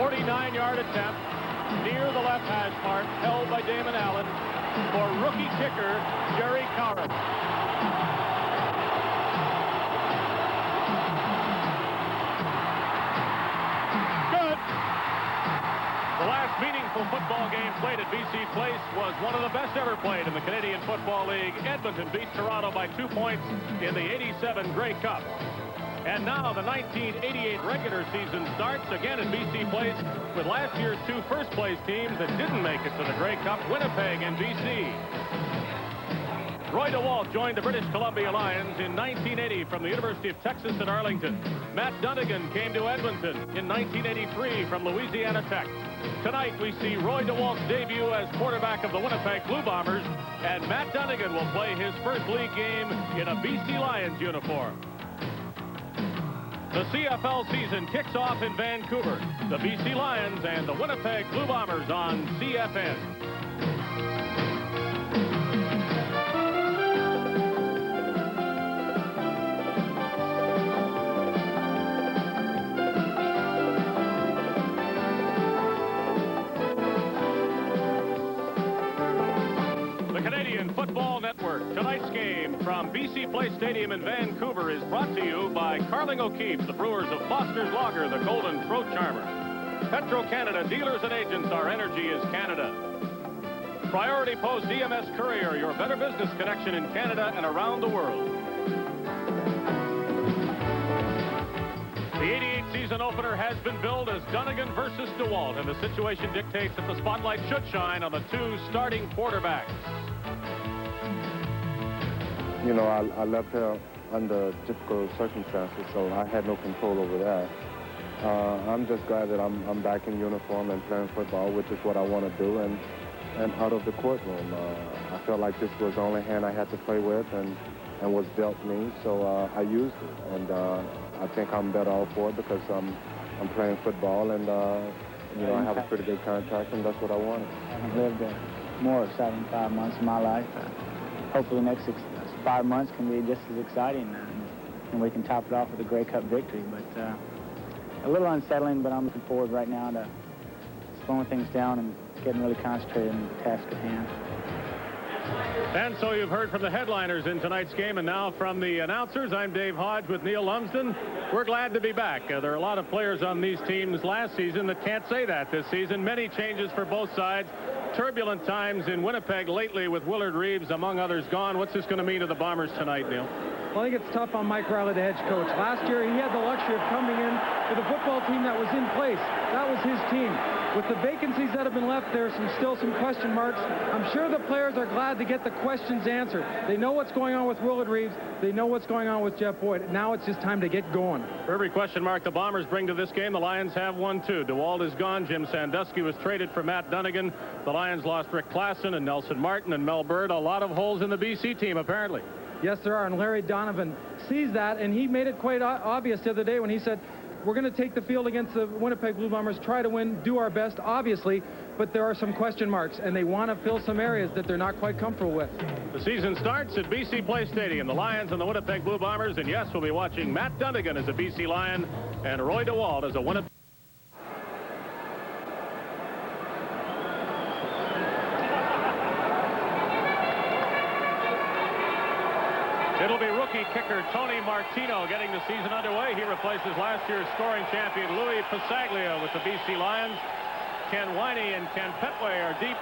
49-yard attempt near the left hash mark, held by Damon Allen for rookie kicker Jerry Coward. Good. The last meaningful football game played at BC Place was one of the best ever played in the Canadian Football League. Edmonton beat Toronto by 2 points in the '87 Grey Cup. And now the 1988 regular season starts again at BC Place with last year's 2 first-place teams that didn't make it to the Grey Cup, Winnipeg and BC. Roy DeWalt joined the British Columbia Lions in 1980 from the University of Texas at Arlington. Matt Dunnigan came to Edmonton in 1983 from Louisiana Tech. Tonight we see Roy DeWalt's debut as quarterback of the Winnipeg Blue Bombers, and Matt Dunnigan will play his first league game in a BC Lions uniform. The CFL season kicks off in Vancouver. The BC Lions and the Winnipeg Blue Bombers on CFN. Football Network. Tonight's game from BC Place Stadium in Vancouver is brought to you by Carling O'Keefe, the brewers of Foster's Lager, the Golden Throat Charmer. Petro-Canada dealers and agents, our energy is Canada. Priority Post EMS Courier, your better business connection in Canada and around the world. The '88 season opener has been billed as Dunnigan versus DeWalt, and the situation dictates that the spotlight should shine on the 2 starting quarterbacks. You know, I left here under difficult circumstances, so I had no control over that. I'm just glad that I'm back in uniform and playing football, which is what I want to do, and out of the courtroom. I felt like this was the only hand I had to play with and was dealt me, so I used it. And I think I'm better off for it because I'm playing football, and you know, I have a pretty good contract, and that's what I wanted. I've lived a more exciting 5 months of my life. Hopefully the next 5 months can be just as exciting, and we can top it off with a Grey Cup victory. But a little unsettling, but I'm looking forward right now to slowing things down and getting really concentrated on the task at hand. And so you've heard from the headliners in tonight's game, and now from the announcers. I'm Dave Hodge with Neil Lumsden. We're glad to be back. There are a lot of players on these teams last season that can't say that this season. Many changes for both sides. Turbulent times in Winnipeg lately with Willard Reeves, among others, gone. What's this going to mean to the Bombers tonight, Neil? Well, I think it's tough on Mike Riley, the head coach. Last year, he had the luxury of coming in with a football team that was in place. That was his team. With the vacancies that have been left, there's still some question marks. I'm sure the players are glad to get the questions answered. They know what's going on with Willard Reeves. They know what's going on with Jeff Boyd. Now it's just time to get going. For every question mark the Bombers bring to this game, the Lions have one too. DeWalt is gone. Jim Sandusky was traded for Matt Dunnigan. The Lions lost Rick Klassen and Nelson Martin and Mel Bird. A lot of holes in the BC team, apparently. Yes, there are, and Larry Donovan sees that, and he made it quite obvious the other day when he said, we're going to take the field against the Winnipeg Blue Bombers, try to win, do our best, obviously, but there are some question marks, and they want to fill some areas that they're not quite comfortable with. The season starts at BC Place Stadium. The Lions and the Winnipeg Blue Bombers, and yes, we'll be watching Matt Dunnigan as a BC Lion and Roy DeWalt as a Winnipeg. It'll be rookie kicker Tony Martino getting the season underway. He replaces last year's scoring champion Louis Pasaglia with the BC Lions. Ken Winey and Ken Petway are deep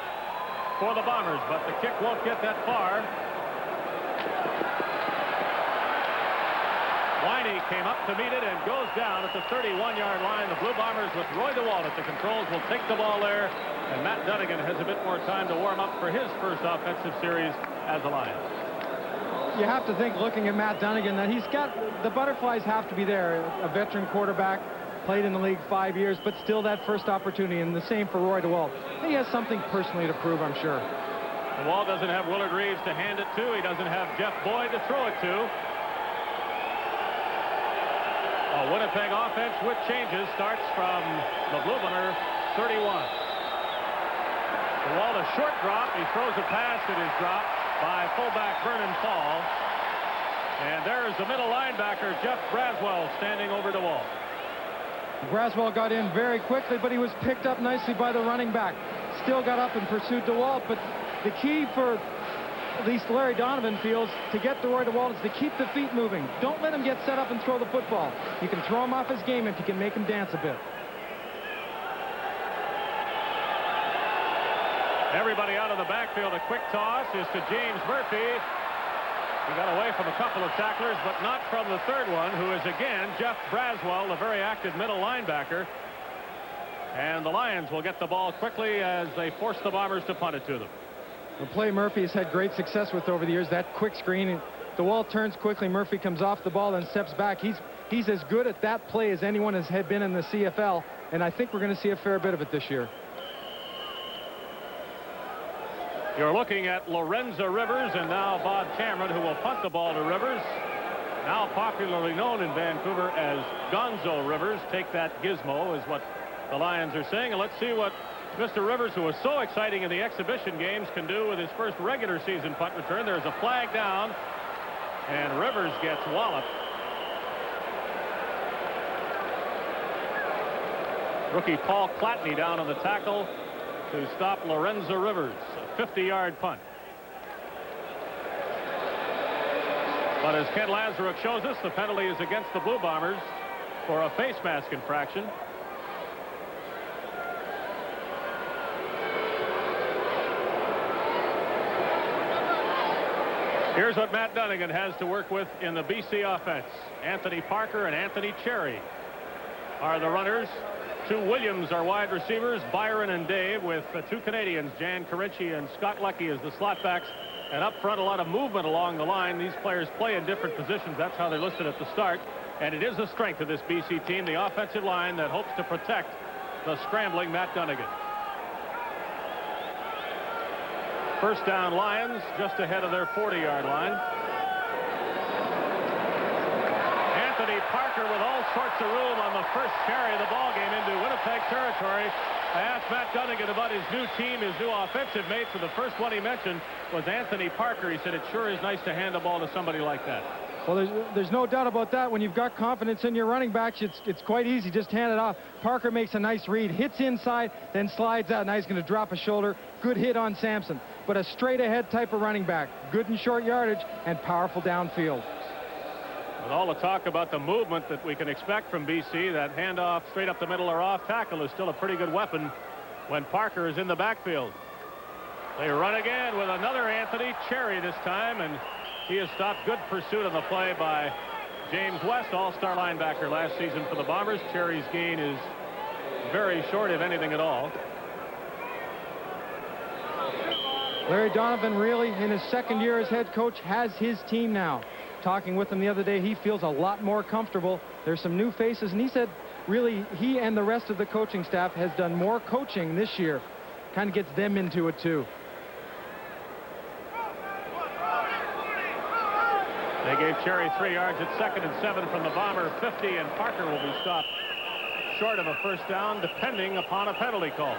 for the Bombers, but the kick won't get that far. Winey came up to meet it and goes down at the 31-yard line. The Blue Bombers with Roy DeWalt at the controls will take the ball there, and Matt Dunnigan has a bit more time to warm up for his first offensive series as a Lion. You have to think, looking at Matt Dunnigan, that he's got, the butterflies have to be there. A veteran quarterback, played in the league 5 years, but still that first opportunity, and the same for Roy DeWalt. He has something personally to prove, I'm sure. DeWalt doesn't have Willard Reeves to hand it to. He doesn't have Jeff Boyd to throw it to. A Winnipeg offense with changes starts from the Blue Bunner 31. DeWalt a short drop. He throws a pass that is dropped by fullback Vernon Fall. And there's the middle linebacker, Jeff Braswell, standing over DeWalt. Braswell got in very quickly, but he was picked up nicely by the running back. Still got up and pursued DeWalt, but the key for at least Larry Donovan feels to get to Roy DeWalt is to keep the feet moving. Don't let him get set up and throw the football. You can throw him off his game if you can make him dance a bit. Everybody out of the backfield. A quick toss is to James Murphy. He got away from a couple of tacklers, but not from the third one, who is again Jeff Braswell, the very active middle linebacker. And the Lions will get the ball quickly as they force the Bombers to punt it to them. The play Murphy has had great success with over the years, that quick screen. DeWalt turns quickly, Murphy comes off the ball and steps back. He's as good at that play as anyone has been in the CFL, and I think we're going to see a fair bit of it this year. You're looking at Lorenzo Rivers and now Bob Cameron, who will punt the ball to Rivers, now popularly known in Vancouver as Gonzo Rivers. Take that gizmo is what the Lions are saying. And let's see what Mr. Rivers, who was so exciting in the exhibition games, can do with his first regular season punt return. There's a flag down, and Rivers gets walloped. Rookie Paul Clatney down on the tackle to stop Lorenzo Rivers. A 50-yard punt. But as Ken Lazaruk shows us, the penalty is against the Blue Bombers for a face mask infraction. Here's what Matt Dunnigan has to work with in the BC offense. Anthony Parker and Anthony Cherry are the runners. Two Williams are wide receivers, Byron and Dave, with two Canadians, Jan Carinci and Scott Lucky, as the slot backs. And up front, a lot of movement along the line. These players play in different positions. That's how they're listed at the start. And it is a strength of this BC team, the offensive line that hopes to protect the scrambling Matt Dunnigan. First down, Lions, just ahead of their 40-yard line. Anthony Parker with all sorts of room on the first carry of the ball game into Winnipeg territory. I asked Matt Dunnigan about his new team, his new offensive mates, and the first one he mentioned was Anthony Parker. He said it sure is nice to hand the ball to somebody like that. Well, there's no doubt about that. When you've got confidence in your running backs, it's quite easy. Just hand it off. Parker makes a nice read, hits inside, then slides out. Now he's going to drop a shoulder. Good hit on Sampson. But a straight-ahead type of running back. Good in short yardage and powerful downfield. With all the talk about the movement that we can expect from BC, that handoff straight up the middle or off tackle is still a pretty good weapon when Parker is in the backfield. They run again with another Anthony Cherry this time, and he has stopped. Good pursuit on the play by James West, all-star linebacker last season for the Bombers. Cherry's gain is very short, if anything at all. Larry Donovan, really, in his second year as head coach, has his team now. Talking with him the other day, he feels a lot more comfortable. There's some new faces, and he said, really, he and the rest of the coaching staff has done more coaching this year. Kind of gets them into it, too. They gave Cherry 3 yards at 2nd and 7 from the Bomber 50, and Parker will be stopped short of a first down, depending upon a penalty call.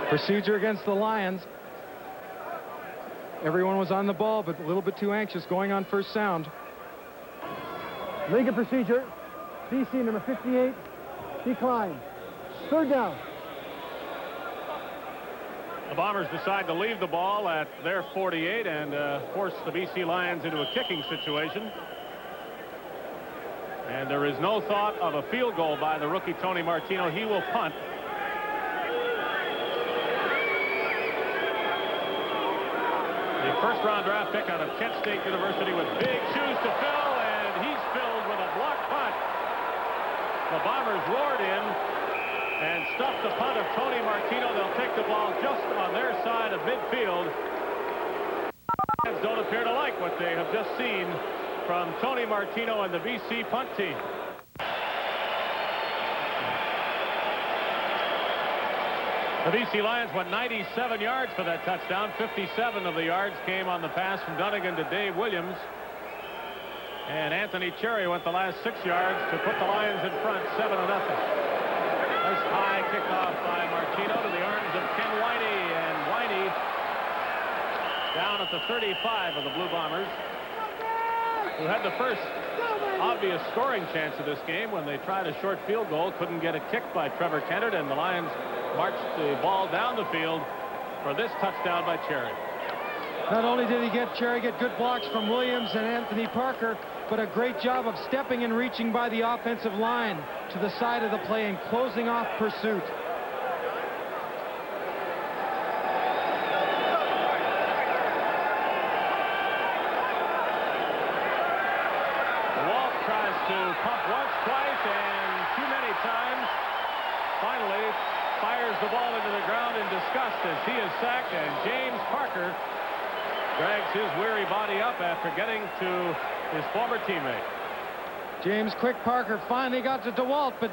Procedure against the Lions. Everyone was on the ball, but a little bit too anxious going on first sound. Legal procedure. BC number 58 decline. Third down. The Bombers decide to leave the ball at their 48 and force the BC Lions into a kicking situation. And there is no thought of a field goal by the rookie Tony Martino. He will punt. The first-round draft pick out of Kent State University with big shoes to fill, and he's filled with a block punt. The Bombers roared in and stuffed the punt of Tony Martino. They'll take the ball just on their side of midfield. Fans don't appear to like what they have just seen from Tony Martino and the BC punt team. The BC Lions went 97 yards for that touchdown. 57 of the yards came on the pass from Dunnigan to Dave Williams. And Anthony Cherry went the last 6 yards to put the Lions in front 7-0. Nice high kickoff by Martino to the arms of Ken Whitey, and Whitey down at the 35 of the Blue Bombers, who had the first obvious scoring chance of this game when they tried a short field goal, couldn't get it kicked by Trevor Kennard, and the Lions marched the ball down the field for this touchdown by Cherry. Not only did Cherry get good blocks from Williams and Anthony Parker, but a great job of stepping and reaching by the offensive line to the side of the play and closing off pursuit. DeWalt tries to pump once, twice, and too many times. Finally fires the ball into the ground in disgust as he is sacked, and James Parker drags his weary body up after getting to his former teammate. James Quick Parker finally got to DeWalt, but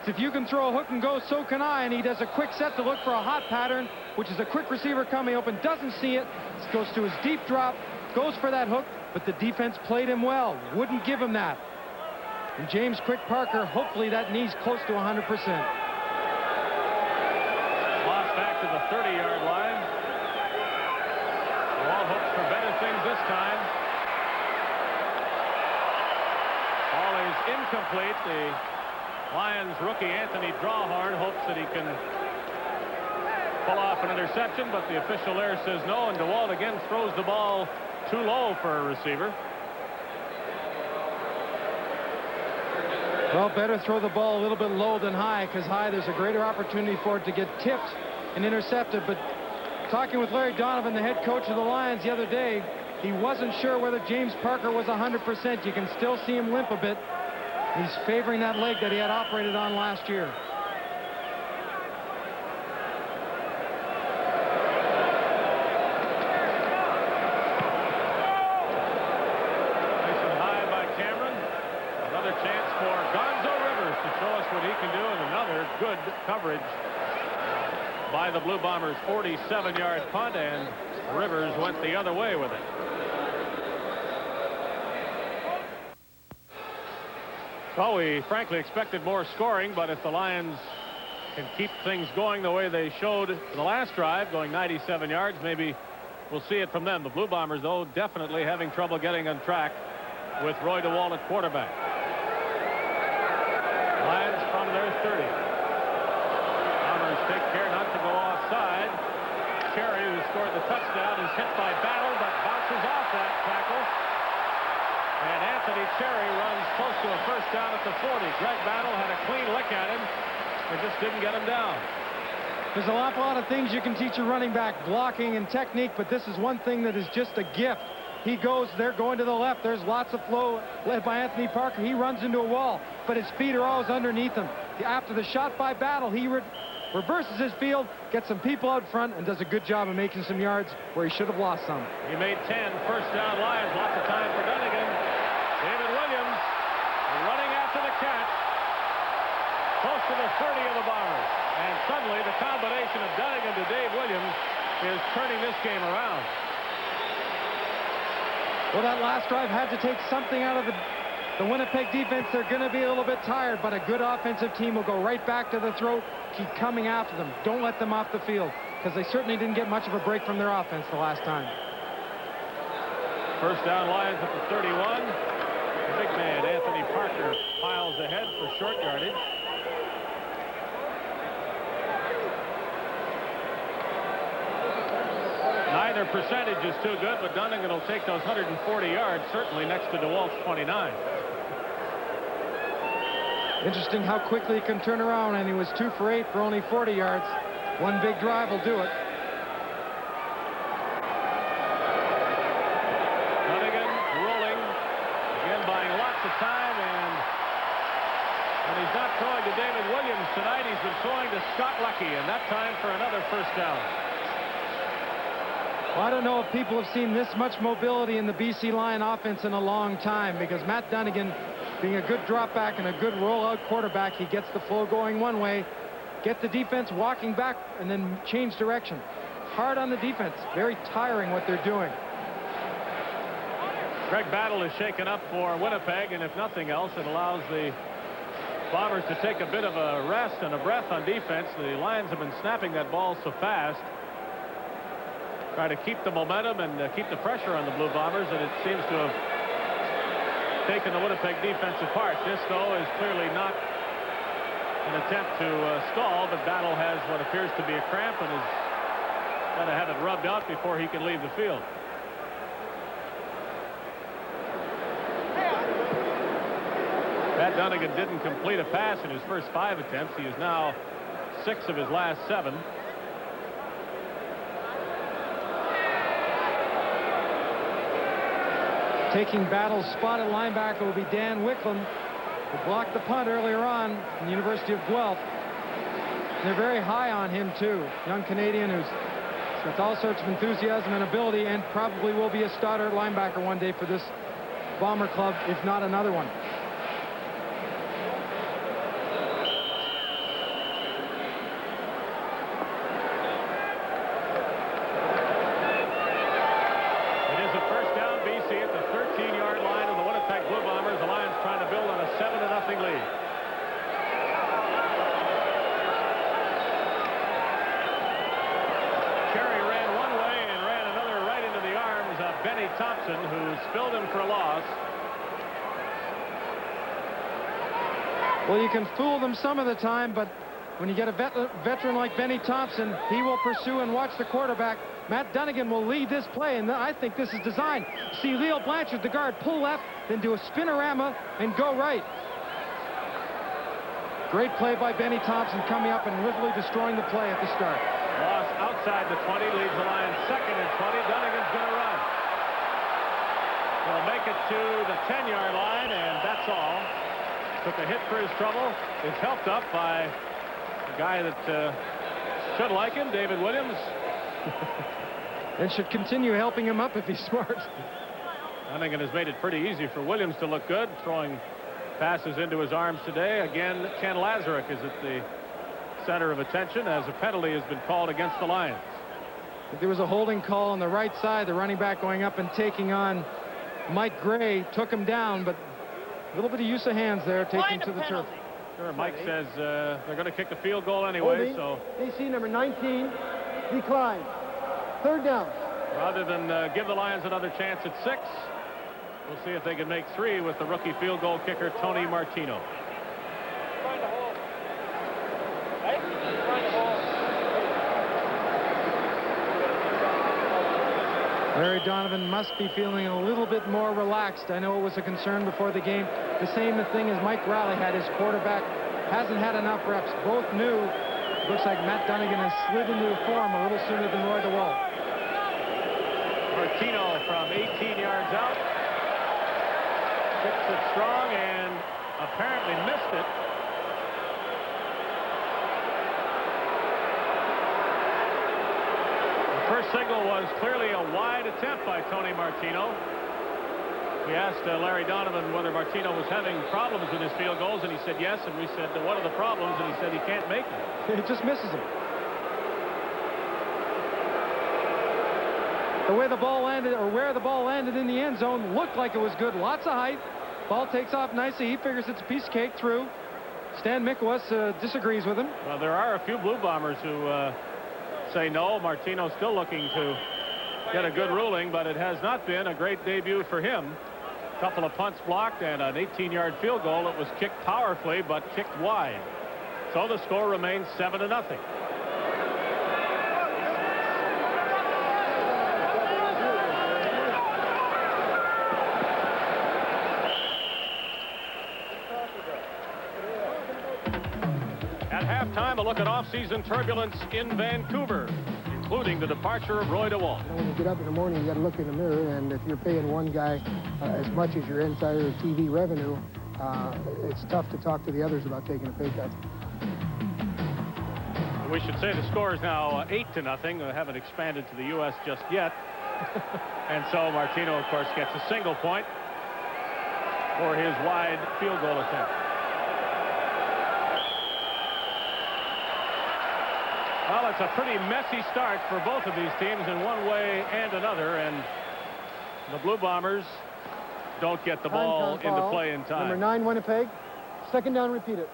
if you can throw a hook and go, so can I, and he does a quick set to look for a hot pattern, which is a quick receiver coming open, doesn't see it, goes to his deep drop, goes for that hook, but the defense played him well, wouldn't give him that. And James Quick Parker, hopefully that knee's close to 100%. Lost back to the 30-yard line. DeWalt hopes for better things this time. Ball is incomplete. The Lions rookie Anthony Drawhorn hopes that he can pull off an interception, but the official there says no, and DeWalt again throws the ball too low for a receiver. Well, better throw the ball a little bit low than high, because high there's a greater opportunity for it to get tipped and intercepted. But talking with Larry Donovan, the head coach of the Lions, the other day, he wasn't sure whether James Parker was 100%. You can still see him limp a bit. He's favoring that leg that he had operated on last year. Nice and high by Cameron. Another chance for Gonzo Rivers to show us what he can do, and another good coverage by the Blue Bombers. 47-yard punt, and Rivers went the other way with it. Well, we frankly expected more scoring, but if the Lions can keep things going the way they showed in the last drive, going 97 yards, maybe we'll see it from them. The Blue Bombers, though, definitely having trouble getting on track with Roy DeWalt at quarterback. Lions from their 30. Bombers take care not to go offside. Cherry, who scored the touchdown, is hit by Battle, but bounces off that tackle. And Anthony Cherry runs close to a first down at the 40. Greg Battle had a clean lick at him, but just didn't get him down. There's a lot of things you can teach a running back, blocking and technique, but this is one thing that is just a gift. He goes, they're going to the left. There's lots of flow led by Anthony Parker. He runs into a wall, but his feet are always underneath him. After the shot by Battle, he reverses his field, gets some people out front, and does a good job of making some yards where he should have lost some. He made 10. First down Lions. Lots of time for Dunnigan. David Williams running after the catch. Close to the 30 of the Bombers. And suddenly the combination of Dunnigan to Dave Williams is turning this game around. Well, that last drive had to take something out of the Winnipeg defense. They're going to be a little bit tired, but a good offensive team will go right back to the throat, keep coming after them. Don't let them off the field, because they certainly didn't get much of a break from their offense the last time. First down Lions at the 31. The big man, Anthony Parker, piles ahead for short yardage. Neither percentage is too good, but Dunnigan will take those 140 yards, certainly next to DeWalt's 29. Interesting how quickly he can turn around, and he was 2 for 8 for only 40 yards. One big drive will do it. Dunnigan rolling, again buying lots of time, and when he's not throwing to David Williams tonight, he's been throwing to Scott Lucky, and that time for another first down. Well, I don't know if people have seen this much mobility in the BC Lion offense in a long time, because Matt Dunnigan, being a good drop back and a good rollout quarterback, he gets the flow going one way, get the defense walking back, and then change direction. Hard on the defense. Very tiring what they're doing. Greg Battle is shaken up for Winnipeg, and if nothing else, it allows the Bombers to take a bit of a rest and a breath on defense. The Lions have been snapping that ball so fast. Try to keep the momentum and keep the pressure on the Blue Bombers, and it seems to have taken the Winnipeg defense apart. This, though, is clearly not an attempt to stall, but Battle has what appears to be a cramp and is going to have it rubbed out before he can leave the field. Matt Dunnigan didn't complete a pass in his first 5 attempts. He is now 6 of his last 7. Taking Battle's spot at linebacker will be Dan Wicklund, who blocked the punt earlier on from the University of Guelph. They're very high on him, too. Young Canadian who's got all sorts of enthusiasm and ability, and probably will be a starter at linebacker one day for this Bomber club, if not another one. Spilled him for a loss. Well, you can fool them some of the time, but when you get a veteran like Benny Thompson, he will pursue and watch the quarterback. Matt Dunnigan will lead this play, and I think this is designed. See Leo Blanchard, the guard, pull left, then do a spinorama and go right. Great play by Benny Thompson, coming up and literally destroying the play at the start. Loss outside the 20, leaves the Lions 2nd and 20. Dunnigan's going to run. He'll make it to the 10-yard line, and that's all. Took a hit for his trouble. Is helped up by a guy that should like him, David Williams. And should continue helping him up if he's smart. Dunnigan has made it pretty easy for Williams to look good, throwing passes into his arms today. Again, Ken Lazaruk is at the center of attention as a penalty has been called against the Lions. There was a holding call on the right side, the running back going up and taking on Mike Gray, took him down, but a little bit of use of hands there, taking to the turf. Sure, Mike says they're going to kick the field goal anyway, so DC number 19 declined. 3rd down. Rather than give the Lions another chance at 6, we'll see if they can make 3 with the rookie field goal kicker Tony Martino. Find a hole. Right? Find a hole. Larry Donovan must be feeling a little bit more relaxed. I know it was a concern before the game. The same thing as Mike Rowley had. His quarterback hasn't had enough reps. Both knew. Looks like Matt Dunnigan has slid into form a little sooner than Roy DeWalt. Martino from 18 yards out. Kicks it strong and apparently missed it. First signal was clearly a wide attempt by Tony Martino. We asked Larry Donovan whether Martino was having problems with his field goals, and he said yes. And we said, what are the problems? And he said he can't make them. It just misses him. The way the ball landed, or where the ball landed in the end zone, looked like it was good. Lots of height. Ball takes off nicely. He figures it's a piece of cake through. Stan Mikwas disagrees with him. Well, there are a few Blue Bombers who say no. Martino's still looking to get a good ruling, but it has not been a great debut for him. A couple of punts blocked and an 18-yard field goal. It was kicked powerfully, but kicked wide. So the score remains 7-0. At halftime, a look at off-season turbulence in Vancouver, including the departure of Roy DeWalt. When you get up in the morning, you got to look in the mirror, and if you're paying one guy as much as your insider TV revenue, it's tough to talk to the others about taking a pay cut. We should say the score is now 8-0. They haven't expanded to the U.S. just yet. And so Martino, of course, gets a single point for his wide field goal attempt. Well, it's a pretty messy start for both of these teams in one way and another, and the Blue Bombers don't get the ball into play in time. Number 9, Winnipeg. 2nd down, repeat it.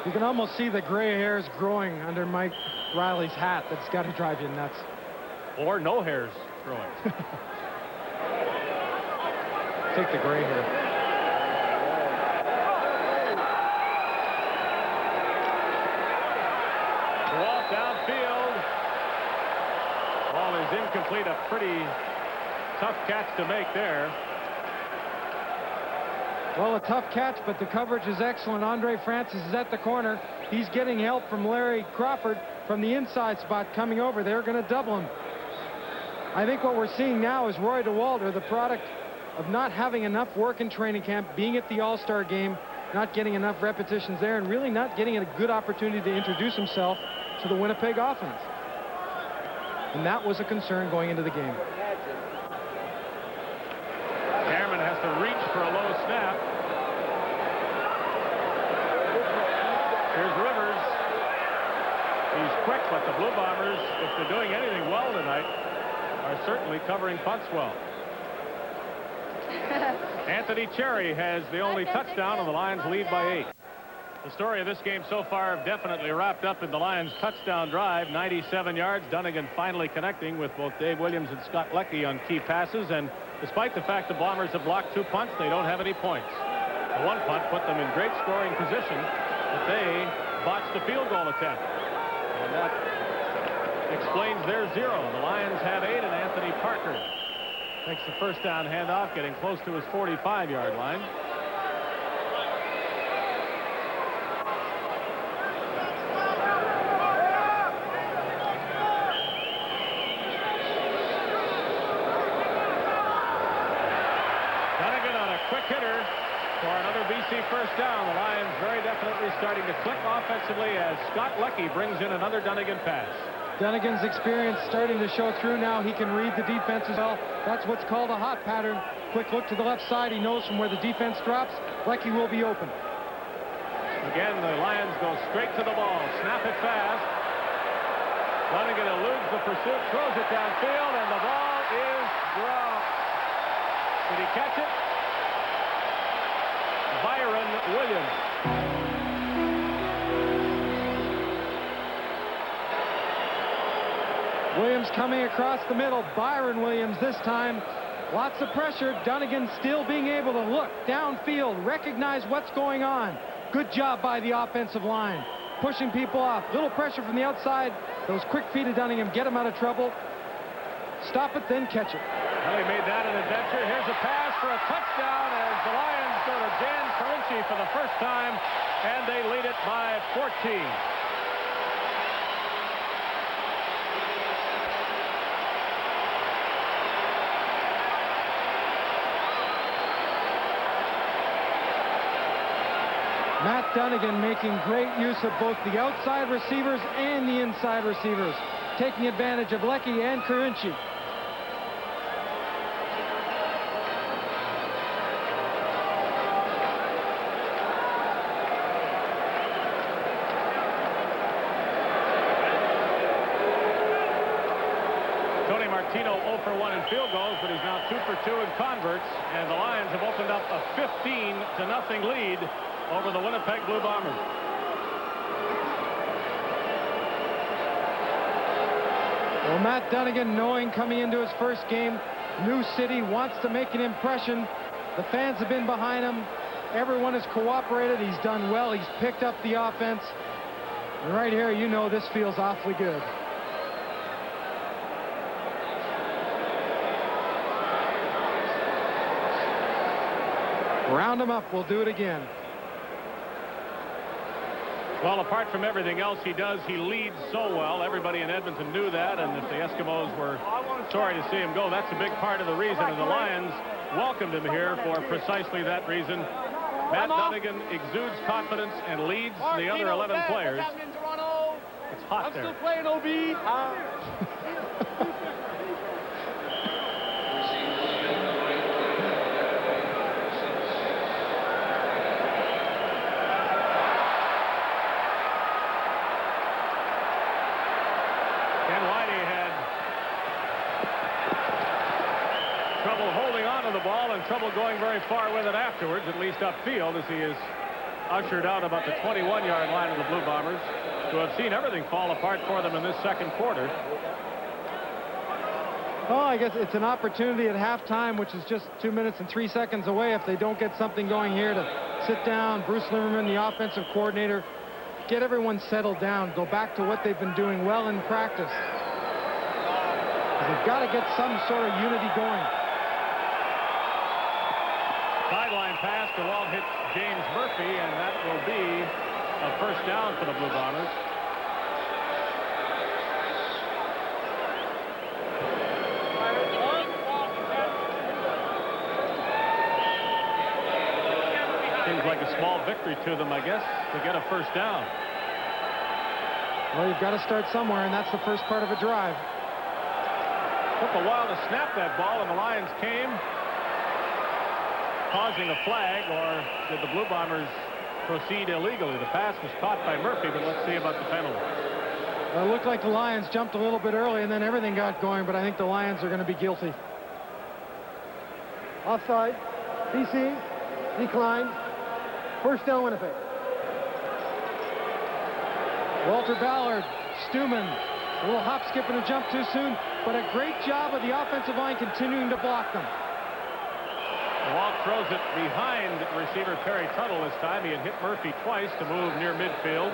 You can almost see the gray hairs growing under Mike Riley's hat. That's got to drive you nuts. Or no hairs growing. Take the gray hair. Walk downfield. Ball is incomplete. A pretty tough catch to make there. Well, a tough catch, but the coverage is excellent. Andre Francis is at the corner. He's getting help from Larry Crawford from the inside spot coming over. They're going to double him. I think what we're seeing now is Roy DeWalder, the product of not having enough work in training camp, being at the All-Star game, not getting enough repetitions there, and really not getting a good opportunity to introduce himself to the Winnipeg offense. And that was a concern going into the game. Cameron has to reach for a low snap. Here's Rivers. He's quick, but the Blue Bombers, if they're doing anything well tonight, are certainly covering punts well. Anthony Cherry has the only touchdown, and the Lions lead by 8. The story of this game so far definitely wrapped up in the Lions' touchdown drive, 97 yards. Dunnigan finally connecting with both Dave Williams and Scott Leckie on key passes, and despite the fact the Bombers have blocked 2 punts, they don't have any points. The one punt put them in great scoring position, but they botched a field goal attempt, and that explains their 0. The Lions have 8, and Anthony Parker takes the first down handoff, getting close to his 45-yard line. Dunnigan on a quick hitter for another BC first down. The Lions very definitely starting to click offensively as Scott Leckie brings in another Dunnigan pass. Dunnigan's experience starting to show through now. He can read the defense as well. That's what's called a hot pattern. Quick look to the left side. He knows from where the defense drops, Leckie will be open. Again, the Lions go straight to the ball. Snap it fast. Dunnigan eludes the pursuit, throws it downfield, and the ball is dropped. Did he catch it? Byron Williams. Williams coming across the middle. Byron Williams this time. Lots of pressure. Dunnigan still being able to look downfield, recognize what's going on. Good job by the offensive line. Pushing people off. Little pressure from the outside. Those quick feet of Dunnigan get him out of trouble. Stop it, then catch it. Well, he made that an adventure. Here's a pass for a touchdown as the Lions go to Jan Carinci for the first time, and they lead it by 14. Matt Dunnigan making great use of both the outside receivers and the inside receivers, taking advantage of Leckie and Carinci. Tony Martino 0 for 1 in field goals, but he's now 2 for 2 in converts, and the Lions have opened up a 15-0 lead over the Winnipeg Blue Bombers. Well, Matt Dunnigan, knowing coming into his first game, new city, wants to make an impression. The fans have been behind him. Everyone has cooperated. He's done well. He's picked up the offense. And right here, you know this feels awfully good. Round him up. We'll do it again. Well, apart from everything else he does, he leads so well. Everybody in Edmonton knew that, and if the Eskimos were sorry to see him go, that's a big part of the reason, and the Lions welcomed him here for precisely that reason. Matt Dunnigan exudes confidence and leads the other 11 players. It's hot there. I'm still playing OB. Trouble holding on to the ball and trouble going very far with it afterwards, at least upfield, as he is ushered out about the 21-yard line of the Blue Bombers, who have seen everything fall apart for them in this second quarter. Oh, I guess it's an opportunity at halftime, which is just 2 minutes and 3 seconds away. If they don't get something going here, to sit down, Bruce Limmerman, the offensive coordinator, get everyone settled down, go back to what they've been doing well in practice. They've got to get some sort of unity going. Sideline pass. DeWalt hit James Murphy, and that will be a first down for the Blue Bombers. Seems like a small victory to them, I guess, to get a first down. Well, you've got to start somewhere, and that's the first part of a drive. Took a while to snap that ball, and the Lions came, causing a flag, or did the Blue Bombers proceed illegally? The pass was caught by Murphy, but let's see about the penalty. Well, it looked like the Lions jumped a little bit early, and then everything got going, but I think the Lions are going to be guilty. Offside. BC. Decline. First down, Winnipeg. Walter Ballard, Stuman, a little hop, skip, and a jump too soon, but a great job of the offensive line continuing to block them. DeWalt throws it behind receiver Perry Tuttle this time. He had hit Murphy twice to move near midfield.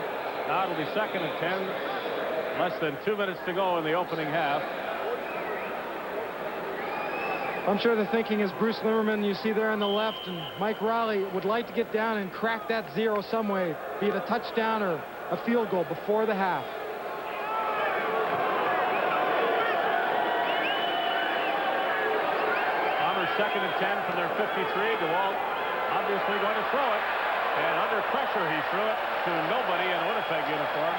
Now it'll be 2nd and 10. Less than 2 minutes to go in the opening half. I'm sure the thinking is Bruce Limmerman, you see there on the left, and Mike Riley would like to get down and crack that zero some way, be it a touchdown or a field goal before the half. Bombers 2nd and 10 from their 53. DeWalt obviously going to throw it, and under pressure he threw it to nobody in a Winnipeg uniform.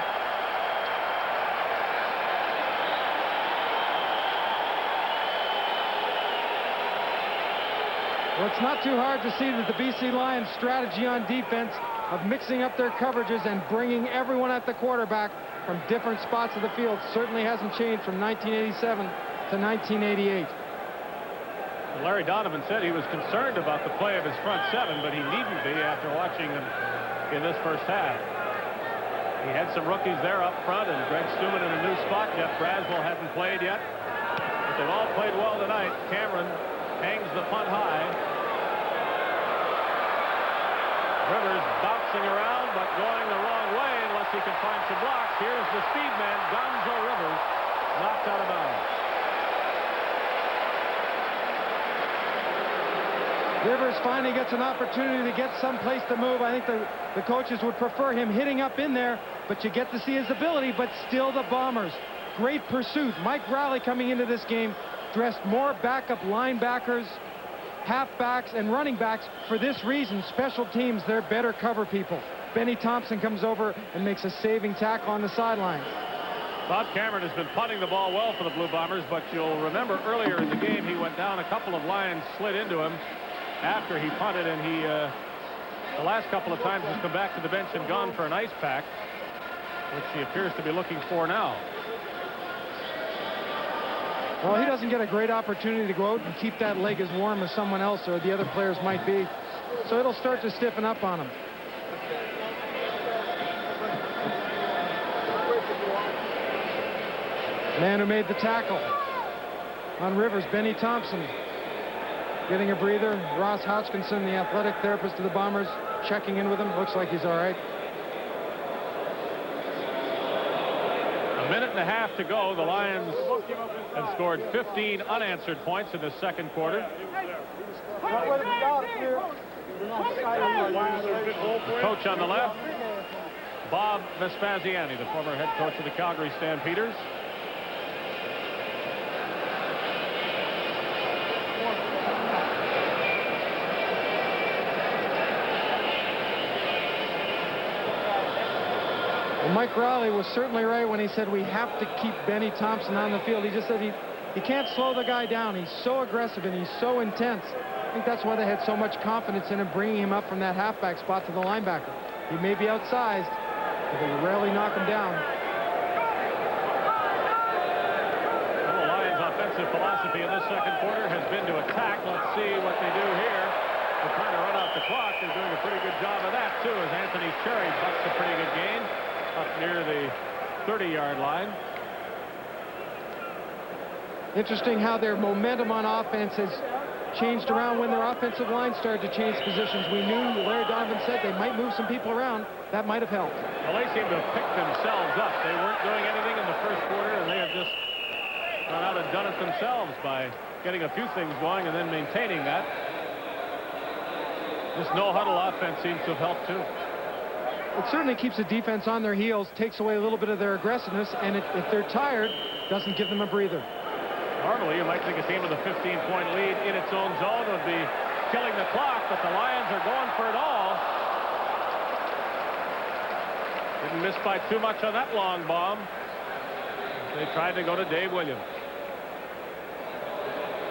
Well, it's not too hard to see that the BC Lions' strategy on defense of mixing up their coverages and bringing everyone at the quarterback from different spots of the field certainly hasn't changed from 1987 to 1988. Larry Donovan said he was concerned about the play of his front seven, but he needn't be after watching them in this first half. He had some rookies there up front, and Greg Stuman in a new spot. Jeff Braswell hadn't played yet, but they've all played well tonight. Cameron hangs the punt high. Rivers bouncing around, but going the wrong way unless he can find some blocks. Here's the speed man, Gonzo Rivers, knocked out of bounds. Rivers finally gets an opportunity to get someplace to move. I think the coaches would prefer him hitting up in there, but you get to see his ability, but still the Bombers. Great pursuit. Mike Riley coming into this game dressed more backup linebackers, halfbacks, and running backs for this reason. Special teams, they're better cover people. Benny Thompson comes over and makes a saving tackle on the sideline. Bob Cameron has been punting the ball well for the Blue Bombers, but you'll remember earlier in the game he went down. A couple of Lions slid into him after he punted, and he the last couple of times has come back to the bench and gone for an ice pack, which he appears to be looking for now. Well, he doesn't get a great opportunity to go out and keep that leg as warm as someone else or the other players might be. So it'll start to stiffen up on him. Man who made the tackle on Rivers, Benny Thompson. Getting a breather. Ross Hodgkinson, the athletic therapist of the Bombers, checking in with him. Looks like he's all right. A minute and a half to go. The Lions have scored 15 unanswered points in the second quarter. Coach on the left, Bob Vespasiani, the former head coach of the Calgary Stampeders. Mike Riley was certainly right when he said we have to keep Benny Thompson on the field. He just said he can't slow the guy down. He's so aggressive and he's so intense. I think that's why they had so much confidence in him, bringing him up from that halfback spot to the linebacker. He may be outsized, but they rarely knock him down. Well, the Lions' offensive philosophy in this second quarter has been to attack. Let's see what they do here. They're trying to run out the clock. They're doing a pretty good job of that. too, as Anthony Cherry bucks a pretty good gain up near the 30-yard line. Interesting how their momentum on offense has changed around when their offensive line started to change positions. We knew, Larry Donovan said, they might move some people around. That might have helped. Well, they seem to have picked themselves up. They weren't doing anything in the first quarter, and they have just gone out and done it themselves by getting a few things going and then maintaining that. This no-huddle offense seems to have helped, too. It certainly keeps the defense on their heels, takes away a little bit of their aggressiveness, and if they're tired, doesn't give them a breather. Normally, you might think a team with a 15-point lead in its own zone would be killing the clock, but the Lions are going for it all. Didn't miss by too much on that long bomb. They tried to go to Dave Williams.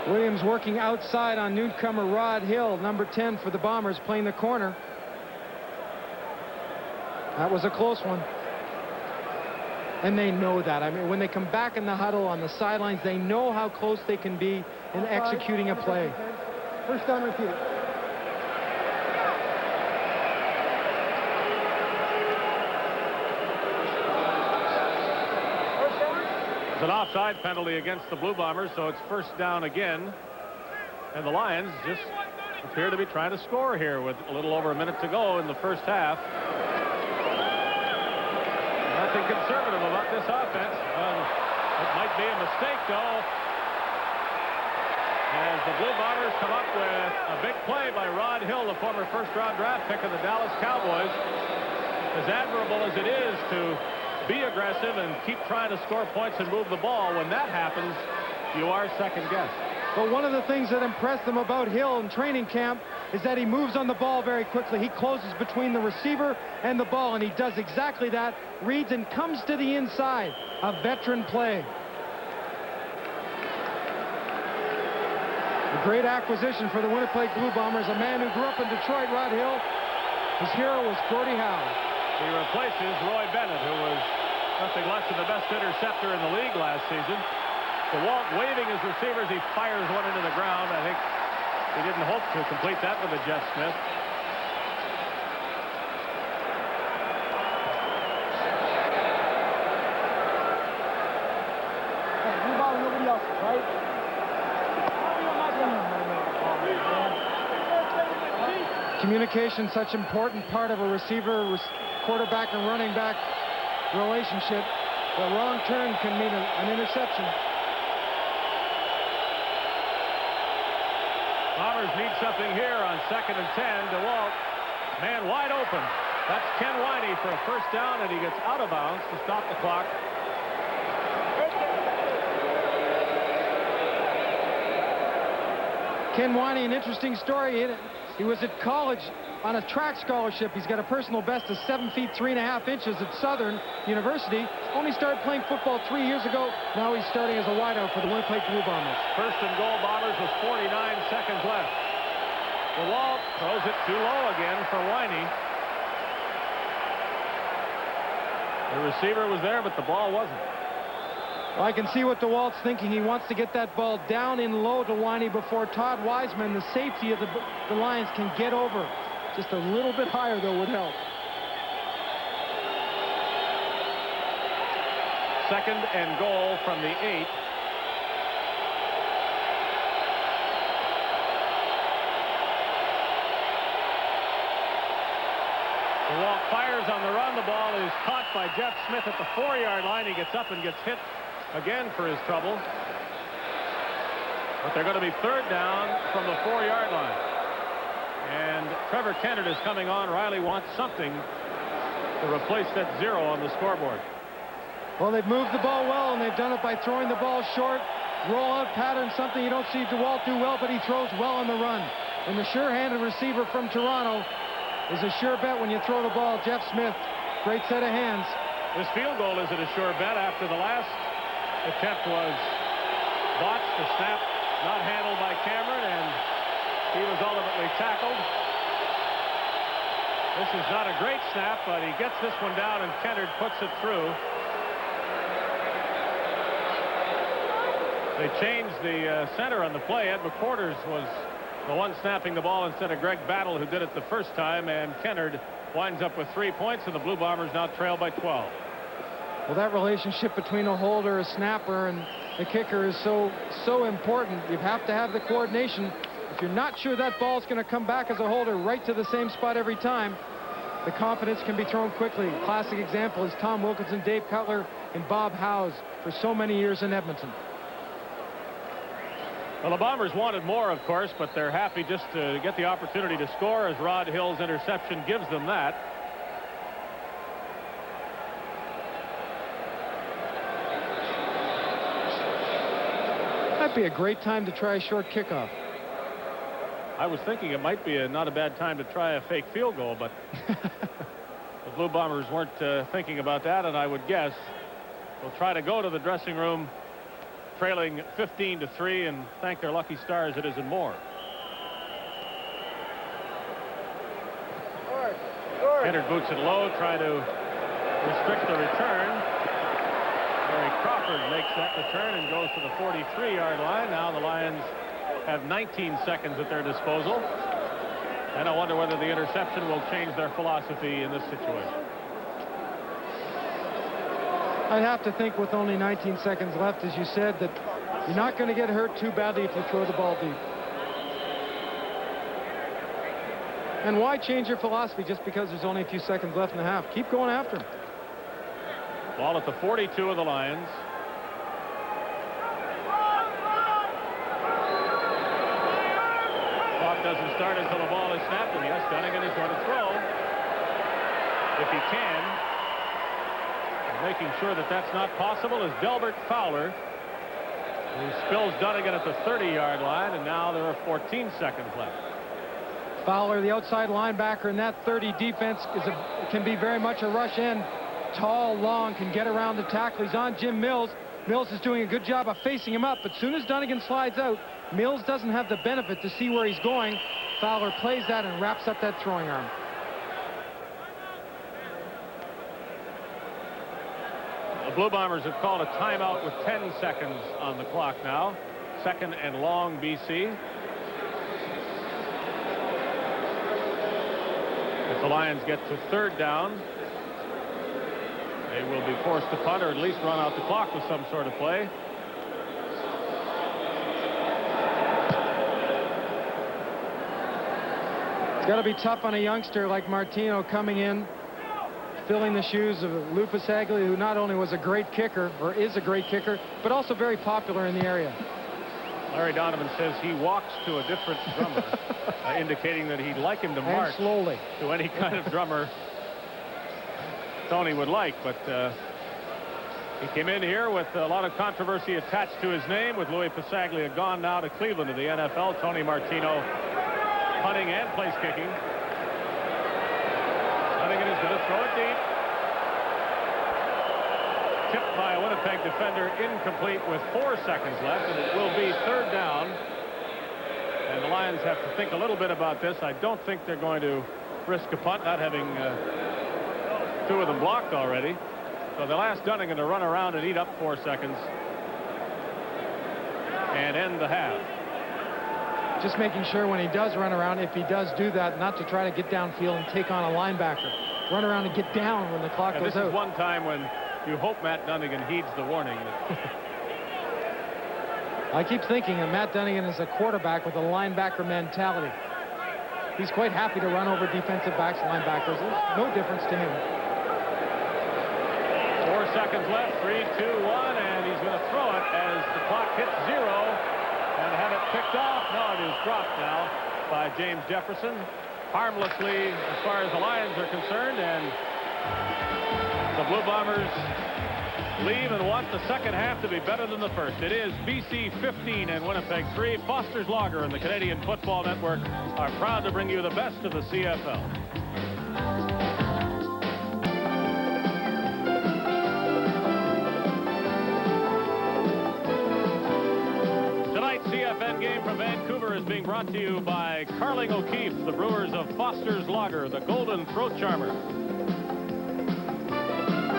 Williams working outside on newcomer Rod Hill, number 10 for the Bombers, playing the corner. That was a close one. And they know that. I mean, when they come back in the huddle on the sidelines, they know how close they can be in executing a play. First down, repeat. It's an offside penalty against the Blue Bombers, so it's first down again. And the Lions just appear to be trying to score here with a little over a minute to go in the first half. Nothing conservative about this offense. It might be a mistake, though, as the Blue Bombers come up with a big play by Rod Hill, the former first-round draft pick of the Dallas Cowboys. As admirable as it is to be aggressive and keep trying to score points and move the ball, when that happens, you are second-guessed. But one of the things that impressed them about Hill in training camp is that he moves on the ball very quickly. He closes between the receiver and the ball, and he does exactly that. Reads and comes to the inside. A veteran play. A great acquisition for the Winnipeg Blue Bombers. A man who grew up in Detroit, Rod Hill. His hero was Gordie Howe. He replaces Roy Bennett, who was nothing less than the best interceptor in the league last season. DeWalt waving his receivers. He fires one into the ground. I think he didn't hope to complete that with a Jeff Smith. Nobody else, right? Communication, such an important part of a receiver, quarterback, and running back relationship. The wrong turn can mean an interception. Bombers need something here on 2nd and 10. DeWalt, man wide open. That's Ken Winey for a first down, and he gets out of bounds to stop the clock. Ken Winey, an interesting story. He was at college on a track scholarship. He's got a personal best of 7 feet 3.5 inches at Southern University. Only started playing football 3 years ago. Now he's starting as a wideout for the Winnipeg Blue Bombers. First and goal, Bombers, with 49 seconds left. DeWalt throws it too low again for Winey. The receiver was there, but the ball wasn't. Well, I can see what DeWalt's thinking. He wants to get that ball down in low to Winey before Todd Wiseman, the safety of the Lions, can get over. Just a little bit higher, though, would help. Second and goal from the 8. DeWalt fires on the run. The ball is caught by Jeff Smith at the 4-yard line. He gets up and gets hit again for his trouble. But they're going to be third down from the 4-yard line. And Trevor Kennard is coming on. Riley wants something to replace that 0 on the scoreboard. Well, they've moved the ball well, and they've done it by throwing the ball short. Roll-out pattern, something you don't see DeWalt do well, but he throws well on the run. And the sure-handed receiver from Toronto is a sure bet when you throw the ball. Jeff Smith, great set of hands. This field goal isn't a sure bet after the last attempt was botched. The snap not handled by Cameron, and he was ultimately tackled. This is not a great snap, but he gets this one down, and Kennard puts it through. They changed the center on the play. Ed McQuarters was the one snapping the ball instead of Greg Battle, who did it the first time, and Kennard winds up with 3 points, and the Blue Bombers now trail by 12. Well, that relationship between a holder, a snapper, and the kicker is so important. You have to have the coordination. If you're not sure that ball's going to come back as a holder right to the same spot every time, the confidence can be thrown quickly. Classic example is Tom Wilkinson, Dave Cutler, and Bob Howes for so many years in Edmonton. Well, the Bombers wanted more, of course, but they're happy just to get the opportunity to score, as Rod Hill's interception gives them that. Might be a great time to try a short kickoff. I was thinking it might be not a bad time to try a fake field goal, but the Blue Bombers weren't thinking about that, and I would guess they'll try to go to the dressing room trailing 15-3 and thank their lucky stars it isn't more. Entered boots it low, try to restrict the return. Barry Crawford makes that return and goes to the 43-yard line. Now the Lions have 19 seconds at their disposal, and I wonder whether the interception will change their philosophy in this situation. I'd have to think with only 19 seconds left, as you said, that you're not going to get hurt too badly if you throw the ball deep. And why change your philosophy just because there's only a few seconds left in the half? Keep going after him. Ball at the 42 of the Lions. Clock doesn't start until the ball is snapped, and yes, Dunnigan is going to throw if he can. Making sure that that's not possible is Delbert Fowler, who spills Dunnigan at the 30-yard line, and now there are 14 seconds left. Fowler, the outside linebacker in that 30 defense, can be very much a rush end. Tall, long, can get around the tackle. He's on Jim Mills. Mills is doing a good job of facing him up, but soon as Dunnigan slides out, Mills doesn't have the benefit to see where he's going. Fowler plays that and wraps up that throwing arm. The Blue Bombers have called a timeout with 10 seconds on the clock now. Second and long, BC. If the Lions get to third down, they will be forced to punt or at least run out the clock with some sort of play. It's got to be tough on a youngster like Martino coming in, filling the shoes of Lou Pasaglia, who not only was a great kicker, or is a great kicker, but also very popular in the area. Larry Donovan says he walks to a different drummer, indicating that he'd like him to march slowly to any kind of drummer Tony would like, but he came in here with a lot of controversy attached to his name, with Louis Pasaglia gone now to Cleveland to the NFL. Tony Martino punting and place kicking. Dunnigan is going to throw it deep. Tipped by a Winnipeg defender, incomplete with 4 seconds left, and it will be third down. And the Lions have to think a little bit about this. I don't think they're going to risk a punt, not having two of them blocked already. So they'll ask Dunnigan to run around and eat up 4 seconds and end the half. Just making sure when he does run around, if he does do that, not to try to get downfield and take on a linebacker. Run around and get down when the clock goes out. This is one time when you hope Matt Dunnigan heeds the warning. I keep thinking that Matt Dunnigan is a quarterback with a linebacker mentality. He's quite happy to run over defensive backs, linebackers. There's no difference to him. 4 seconds left, 3, 2, 1, and he's going to throw it as the clock hits 0 and have it picked off. No, it is dropped now by James Jefferson, harmlessly as far as the Lions are concerned, and the Blue Bombers leave and want the second half to be better than the first. It is BC 15 and Winnipeg 3. Foster's Lager and the Canadian Football Network are proud to bring you the best of the CFL. Tonight's CFN game from Vancouver is being brought to you by Carling O'Keefe, the brewers of Foster's Lager, the Golden Throat Charmer.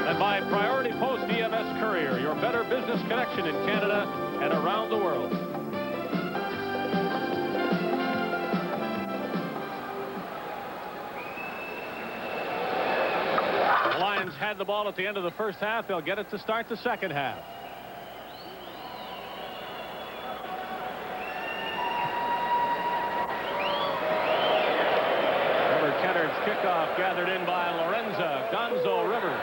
And by Priority Post EMS Courier, your better business connection in Canada and around the world. Williams had the ball at the end of the first half. They'll get it to start the second half. Trevor Kennard's kickoff gathered in by Lorenza Gonzo Rivers.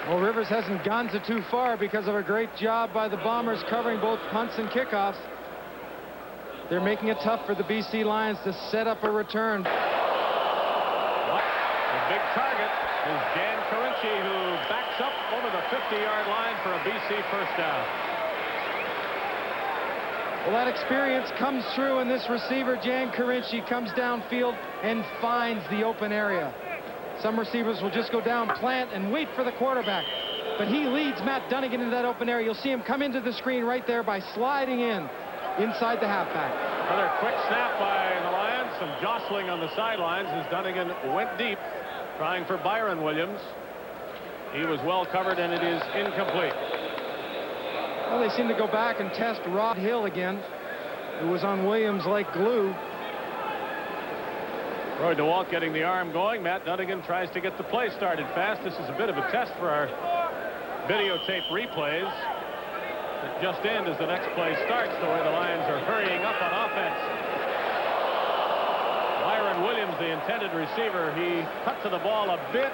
Well, Rivers hasn't gone too far because of a great job by the Bombers covering both punts and kickoffs. They're making it tough for the BC Lions to set up a return. The big target is Dan Carinci, who backs up over the 50-yard line for a BC first down. Well, that experience comes through, and this receiver, Jan Carinci, comes downfield and finds the open area. Some receivers will just go down, plant, and wait for the quarterback. But he leads Matt Dunnigan into that open area. You'll see him come into the screen right there by sliding in inside the halfback. Another quick snap by the Lions. Some jostling on the sidelines as Dunnigan went deep, trying for Byron Williams. He was well covered, and it is incomplete. Well, they seem to go back and test Rod Hill again, who was on Williams like glue. Roy DeWalt getting the arm going. Matt Dunnigan tries to get the play started fast. This is a bit of a test for our videotape replays. It just end as the next play starts, the way the Lions are hurrying up on offense. Byron Williams, the intended receiver, he cut to the ball a bit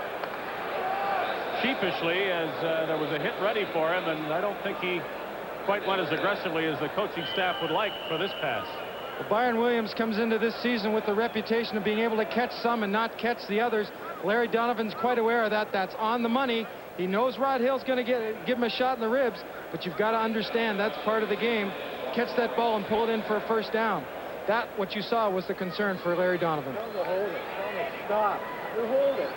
sheepishly as there was a hit ready for him, and I don't think he quite went as aggressively as the coaching staff would like for this pass. Well, Byron Williams comes into this season with the reputation of being able to catch some and not catch the others. Larry Donovan's quite aware of that. That's on the money. He knows Rod Hill's going to give him a shot in the ribs, but you've got to understand that's part of the game. Catch that ball and pull it in for a first down. That, what you saw, was the concern for Larry Donovan. Tell him to hold it. Tell him to stop. You hold it.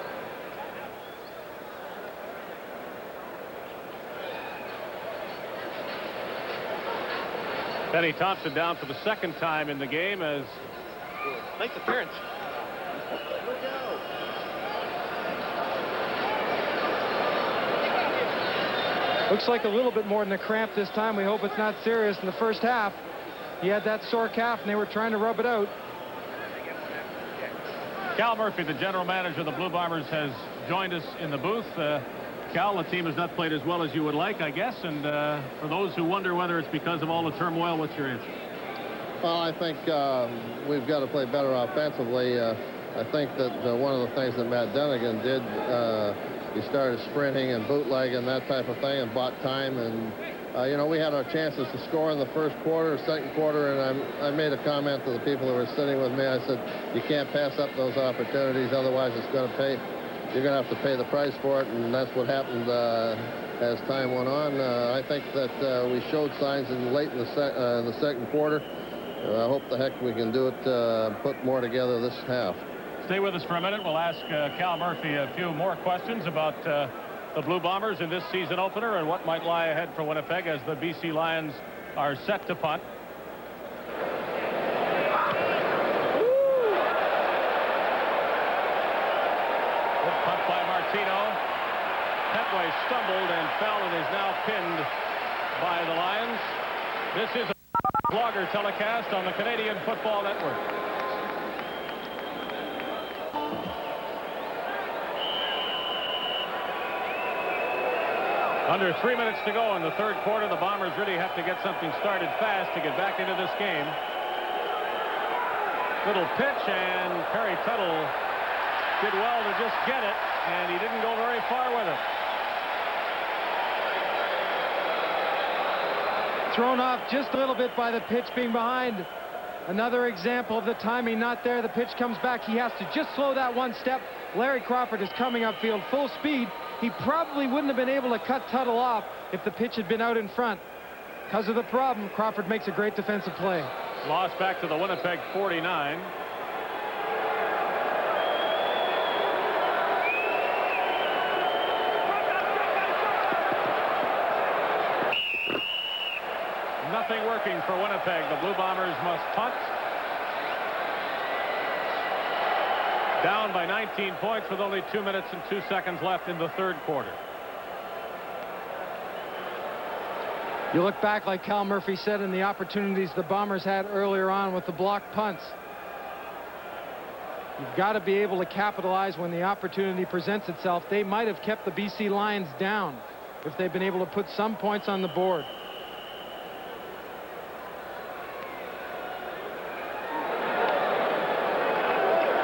Benny Thompson down for the second time in the game as Nice appearance. Looks like a little bit more than a cramp this time. We hope it's not serious. In the first half, he had that sore calf, and they were trying to rub it out. Cal Murphy, the general manager of the Blue Bombers, has joined us in the booth. Cal, the team has not played as well as you would like, I guess, and for those who wonder whether it's because of all the turmoil, what's your answer? Well, I think we've got to play better offensively. I think that one of the things that Matt Dunnigan did, he started sprinting and bootlegging, that type of thing, and bought time. And, you know, we had our chances to score in the first quarter, second quarter, and I made a comment to the people who were sitting with me. I said, you can't pass up those opportunities, otherwise it's going to pay. You're going to have to pay the price for it, and that's what happened as time went on. I think that we showed signs late in the second quarter. I hope the heck we can do it, put more together this half. Stay with us for a minute. We'll ask Cal Murphy a few more questions about the Blue Bombers in this season opener and what might lie ahead for Winnipeg as the BC Lions are set to punt. Punt by Martino. Petway stumbled and fell and is now pinned by the Lions. This is a Blogger telecast on the Canadian Football Network. Under 3 minutes to go in the third quarter. The Bombers really have to get something started fast to get back into this game. Little pitch, and Perry Tuttle did well to just get it, and he didn't go very far with it. Thrown off just a little bit by the pitch being behind. Another example of the timing not there. The pitch comes back. He has to just slow that one step. Larry Crawford is coming upfield full speed. He probably wouldn't have been able to cut Tuttle off if the pitch had been out in front. Because of the problem, Crawford makes a great defensive play. Lost back to the Winnipeg 49. Nothing working for Winnipeg. The Blue Bombers must punt. Down by 19 points with only 2 minutes and 2 seconds left in the third quarter. You look back, like Cal Murphy said, in the opportunities the Bombers had earlier on with the blocked punts. You've got to be able to capitalize when the opportunity presents itself. They might have kept the BC Lions down if they've been able to put some points on the board.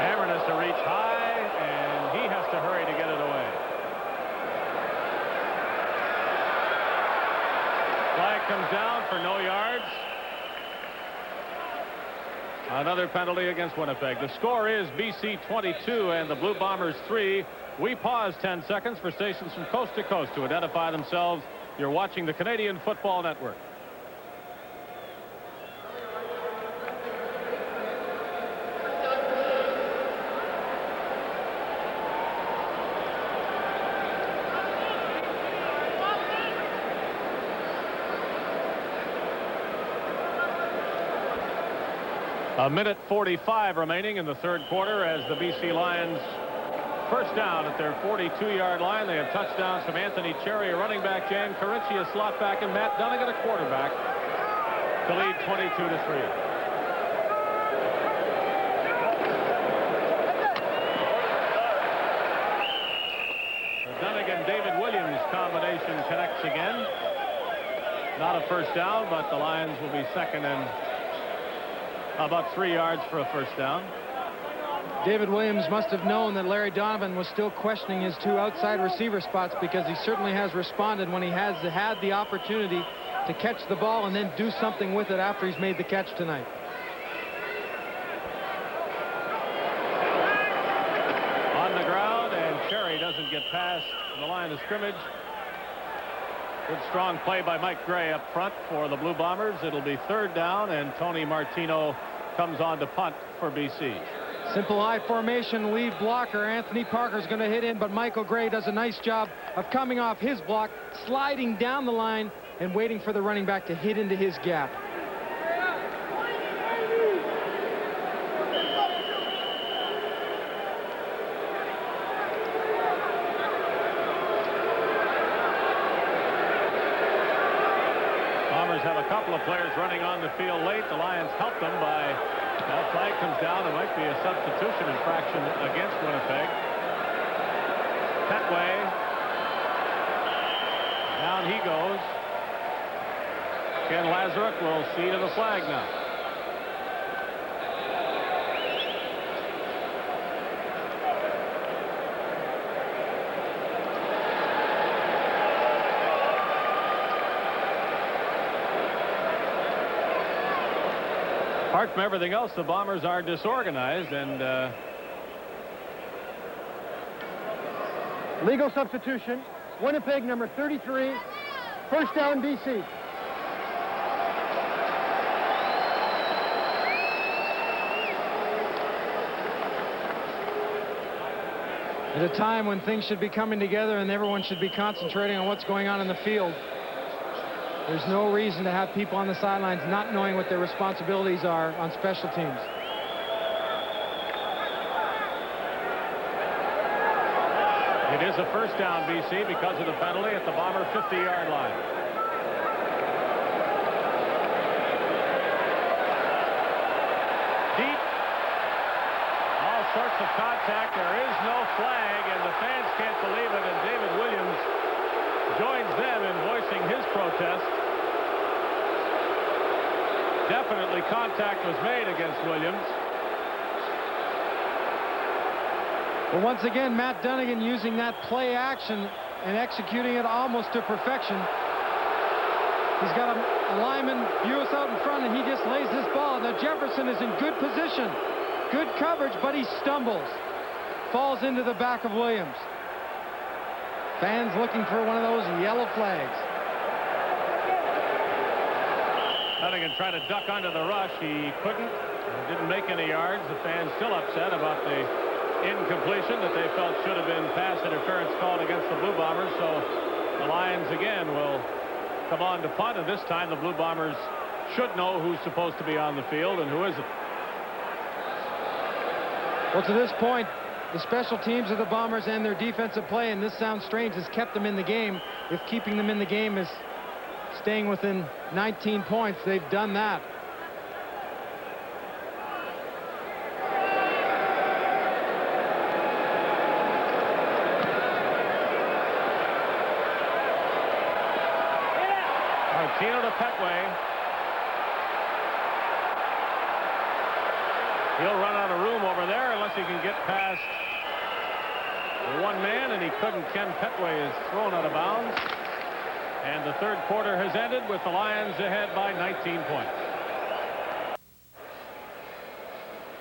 Cameron has to reach high, and he has to hurry to get it away. Flag comes down for no yards. Another penalty against Winnipeg. The score is BC 22 and the Blue Bombers 3. We pause 10 seconds for stations from coast to coast to identify themselves. You're watching the Canadian Football Network. A minute 45 remaining in the third quarter as the BC Lions first down at their 42-yard line. They have touchdowns from Anthony Cherry, a running back, Jan Carinci, a slot back, and Matt Dunnigan, a quarterback, to lead 22-3. The Dunnigan-David Williams combination connects again. Not a first down, but the Lions will be second and about 3 yards for a first down. David Williams must have known that Larry Donovan was still questioning his two outside receiver spots, because he certainly has responded when he has had the opportunity to catch the ball and then do something with it after he's made the catch tonight. On the ground, and Cherry doesn't get past the line of scrimmage. Good strong play by Mike Gray up front for the Blue Bombers. It'll be third down, and Tony Martino comes on to punt for BC. Simple I formation, lead blocker Anthony Parker's going to hit in, but Michael Gray does a nice job of coming off his block, sliding down the line, and waiting for the running back to hit into his gap. Have a couple of players running on the field late. The Lions helped them by that flag comes down. There might be a substitution infraction against Winnipeg. Petway. Down he goes. Ken Lazaruk will see to the flag now. Apart from everything else, the Bombers are disorganized, and legal substitution. Winnipeg, number 33. First down, BC. At a time when things should be coming together and everyone should be concentrating on what's going on in the field, there's no reason to have people on the sidelines not knowing what their responsibilities are on special teams. It is a first down, BC, because of the penalty at the Bomber 50-yard line. Deep. All sorts of contact. There is no flag, and the fans can't believe it, and David Williams joins them in voicing his protest. Definitely contact was made against Williams. But once again, Matt Dunnigan using that play action and executing it almost to perfection. He's got a lineman, Buis, out in front, and he just lays this ball. Now Jefferson is in good position. Good coverage, but he stumbles. Falls into the back of Williams. Fans looking for one of those yellow flags. Dunnigan tried to duck under the rush. He couldn't. Didn't make any yards. The fans still upset about the incompletion that they felt should have been pass interference called against the Blue Bombers. So the Lions again will come on to punt, and this time the Blue Bombers should know who's supposed to be on the field and who isn't. Well, to this point, the special teams of the Bombers and their defensive play, and this sounds strange, has kept them in the game. If keeping them in the game is staying within 19 points, they've done that. Aquino to Petway. He'll run out of room over there unless he can get past one man, and he couldn't. Ken Petway is thrown out of bounds. And the third quarter has ended with the Lions ahead by 19 points.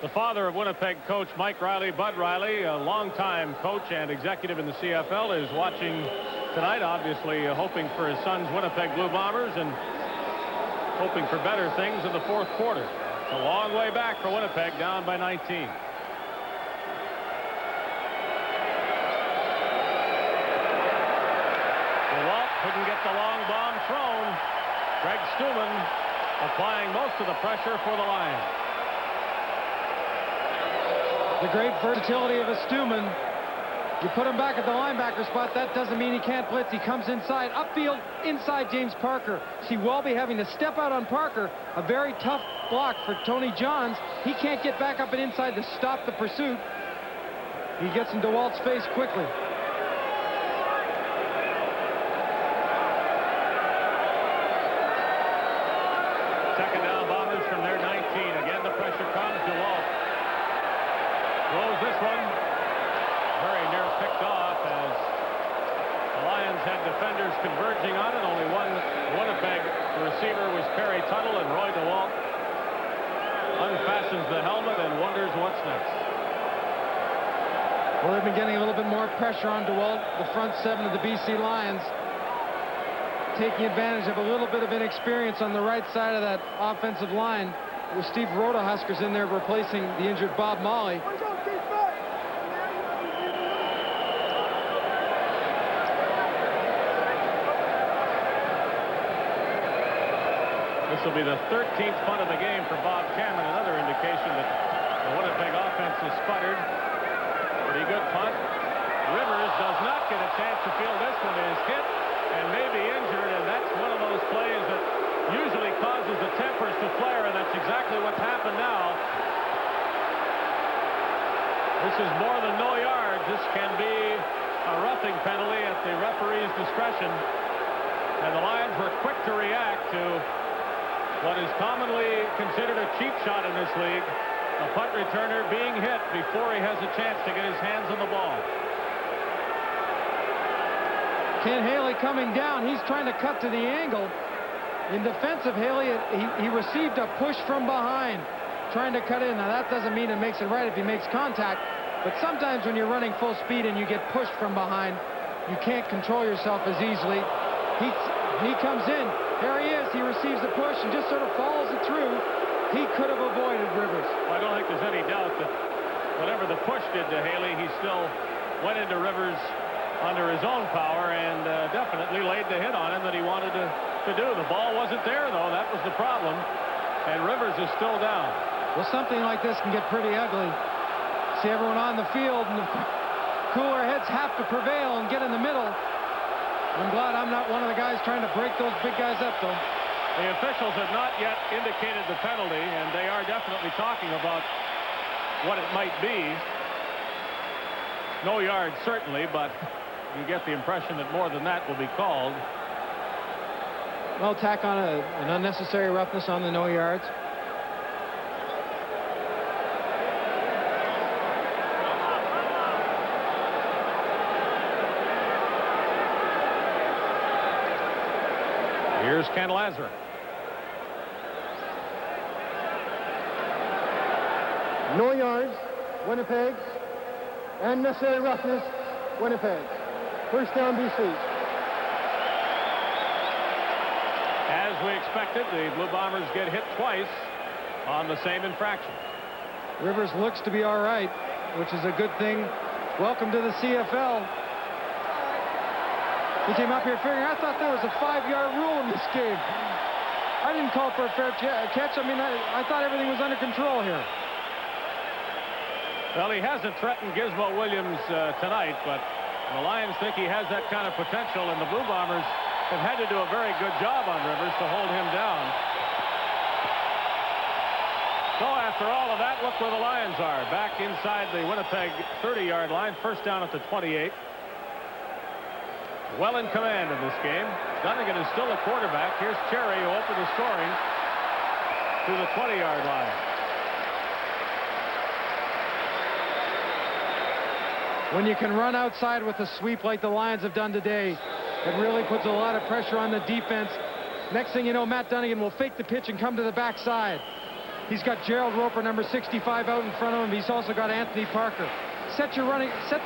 The father of Winnipeg coach Mike Riley, Bud Riley, a longtime coach and executive in the CFL, is watching tonight, obviously hoping for his son's Winnipeg Blue Bombers and hoping for better things in the fourth quarter. It's a long way back for Winnipeg, down by 19. DeWalt couldn't get the long bomb thrown. Greg Stuman applying most of the pressure for the Lions. The great versatility of a Stuman. You put him back at the linebacker spot, that doesn't mean he can't blitz. He comes inside, upfield, inside James Parker. See Welby having to step out on Parker. A very tough block for Tony Johns. He can't get back up and inside to stop the pursuit. He gets in DeWalt's face quickly. Second down, Bombers from their 19. Again, the pressure comes. DeWalt blows this one. Very near picked off as the Lions had defenders converging on it. Only one Winnipeg receiver was Perry Tuttle, and Roy DeWalt unfastens the helmet and wonders what's next. Well, they've been getting a little bit more pressure on DeWalt, the front seven of the BC Lions, taking advantage of a little bit of inexperience on the right side of that offensive line with Steve Rotohuskers in there replacing the injured Bob Molly. This will be the 13th punt of the game for Bob Cameron. Another indication that the Winnipeg offense has sputtered. Pretty good punt. Rivers does not get a chance to field this one. Is hit and may be injured, and that's one of those plays that usually causes the tempers to flare, and that's exactly what's happened now. This is more than no yards. This can be a roughing penalty at the referee's discretion, and the Lions were quick to react to what is commonly considered a cheap shot in this league. A punt returner being hit before he has a chance to get his hands on the ball. Ken Haley coming down. He's trying to cut to the angle. In defense of Haley, he received a push from behind, trying to cut in. Now, that doesn't mean it makes it right if he makes contact, but sometimes when you're running full speed and you get pushed from behind, you can't control yourself as easily. He comes in. There he is. He receives the push and just sort of follows it through. He could have avoided Rivers. I don't think there's any doubt that whatever the push did to Haley, he still went into Rivers under his own power and definitely laid the hit on him that he wanted to do. The ball wasn't there, though. That was the problem. And Rivers is still down. Well, something like this can get pretty ugly. See everyone on the field, and the cooler heads have to prevail and get in the middle. I'm glad I'm not one of the guys trying to break those big guys up, though. The officials have not yet indicated the penalty, and they are definitely talking about what it might be. No yards, certainly, but you get the impression that more than that will be called. Well, tack on an unnecessary roughness on the no yards. Here's Ken Lazarus. No yards, Winnipeg. Unnecessary roughness, Winnipeg. First down, BC. As we expected, the Blue Bombers get hit twice on the same infraction. Rivers looks to be all right, which is a good thing. Welcome to the CFL. He came up here figuring, I thought there was a 5-yard rule in this game. I didn't call for a fair catch. I mean, I thought everything was under control here. Well, he hasn't threatened Gizmo Williams tonight, but the Lions think he has that kind of potential, and the Blue Bombers have had to do a very good job on Rivers to hold him down. So after all of that, look where the Lions are. Back inside the Winnipeg 30-yard line, first down at the 28. Well in command in this game. Dunnigan is still a quarterback. Here's Cherry, who opened the scoring to the 20-yard line. When you can run outside with a sweep like the Lions have done today, it really puts a lot of pressure on the defense. Next thing you know, Matt Dunnigan will fake the pitch and come to the backside. He's got Gerald Roper, number 65, out in front of him. He's also got Anthony Parker. Set the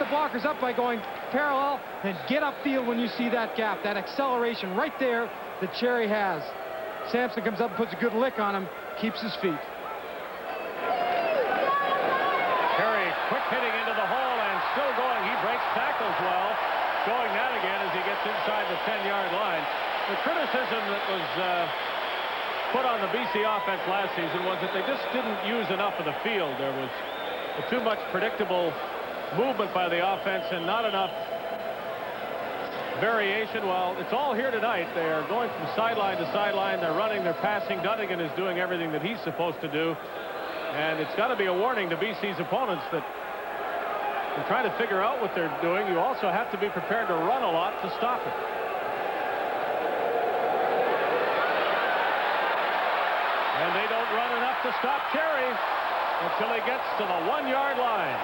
blockers up by going parallel and get upfield when you see that gap, that acceleration right there that Cherry has. Sampson comes up and puts a good lick on him, keeps his feet. Cherry quick hitting into the hole and still going. He breaks tackles well. Going that again as he gets inside the 10-yard line. The criticism that was put on the BC offense last season was that they just didn't use enough of the field. There was too much predictable movement by the offense and not enough variation. Well, it's all here tonight. They are going from sideline to sideline. They're running, they're passing. Dunnigan is doing everything that he's supposed to do. And it's got to be a warning to BC's opponents that in trying to figure out what they're doing, you also have to be prepared to run a lot to stop it. And they don't run enough to stop Cherry until he gets to the 1-yard line.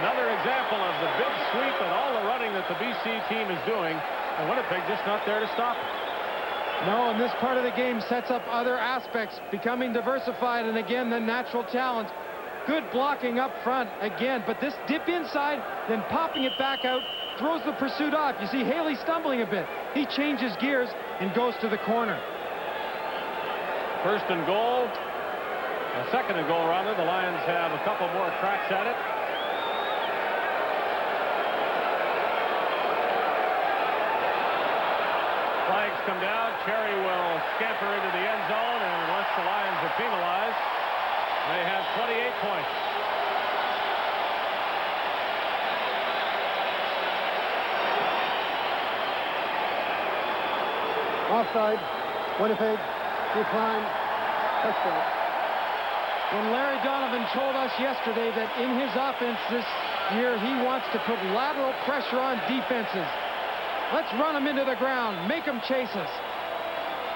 Another example of the big sweep and all the running that the BC team is doing, and Winnipeg just not there to stop it. No, and this part of the game sets up other aspects, becoming diversified, and again, the natural talent. Good blocking up front again, but this dip inside, then popping it back out, throws the pursuit off. You see Haley stumbling a bit. He changes gears and goes to the corner. First and goal. A second and goal, rather. The Lions have a couple more cracks at it. Flags come down. Cherry will scamper into the end zone, and unless the Lions are penalized, they have 28 points. Offside. Winnipeg. Decline. Touchdown. When Larry Donovan told us yesterday that in his offense this year he wants to put lateral pressure on defenses. Let's run them into the ground, make them chase us.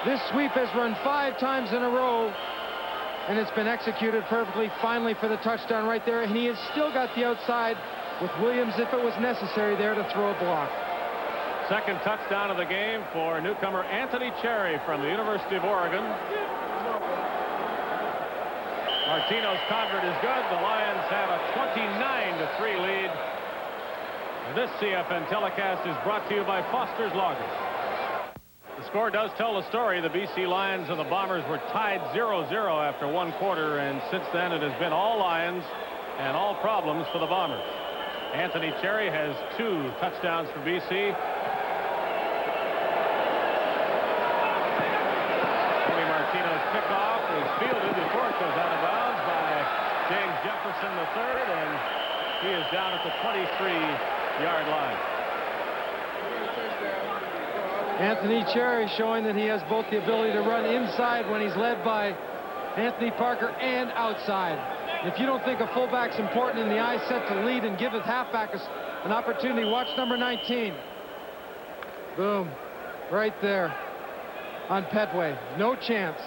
This sweep has run 5 times in a row, and it's been executed perfectly, finally, for the touchdown right there. And he has still got the outside with Williams, if it was necessary, there to throw a block. Second touchdown of the game for newcomer Anthony Cherry from the University of Oregon. Martino's convert is good. The Lions have a 29-3 lead. And this CFN telecast is brought to you by Foster's Lager. The score does tell the story. The BC Lions and the Bombers were tied 0-0 after 1 quarter, and since then it has been all Lions and all problems for the Bombers. Anthony Cherry has 2 touchdowns for BC. Tony Martino's kickoff is fielded before it goes out of bounds by James Jefferson III, and he is down at the 23-yard line. Anthony Cherry showing that he has both the ability to run inside when he's led by Anthony Parker and outside. If you don't think a fullback's important in the eye set to lead and give his halfback an opportunity, watch number 19. Boom. Right there on Petway. No chance.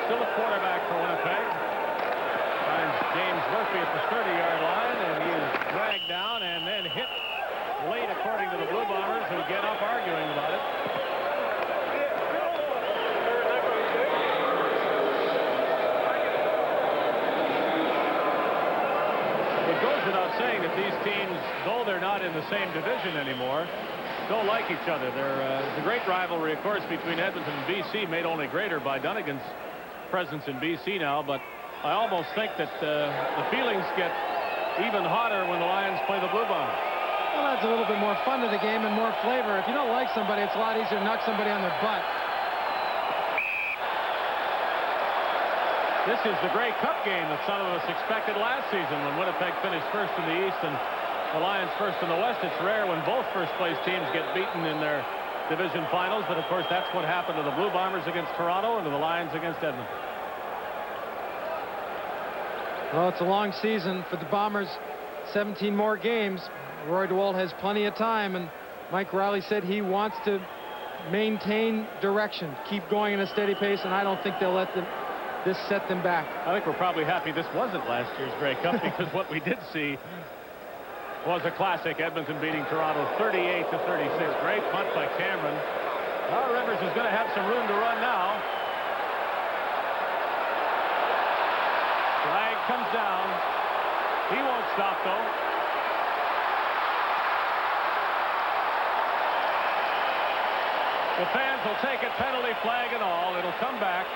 Still a quarterback for Winnipeg. Finds James Murphy at the 30-yard line, and he is dragged down and then hit late, according to the Blue Bombers, who get up arguing about it. It goes without saying that these teams, though they're not in the same division anymore, don't like each other. There's a great rivalry, of course, between Edmonton and BC, made only greater by Dunnigan's presence in BC now, but I almost think that the feelings get even hotter when the Lions play the Blue Bombers. Well, adds a little bit more fun to the game and more flavor. If you don't like somebody, it's a lot easier to knock somebody on their butt. This is the Grey Cup game that some of us expected last season when Winnipeg finished first in the East and the Lions first in the West. It's rare when both first-place teams get beaten in their division finals, but of course that's what happened to the Blue Bombers against Toronto and to the Lions against Edmonton. Well, it's a long season for the Bombers. 17 more games. Roy DeWalt has plenty of time, and Mike Riley said he wants to maintain direction, keep going at a steady pace, and I don't think they'll let this set them back. I think we're probably happy this wasn't last year's Grey Cup, because what we did see was a classic. Edmonton beating Toronto 38-36. Great punt by Cameron. Now Rivers is going to have some room to run now. Flag comes down. He won't stop, though. The fans will take it, penalty flag and all. It'll come back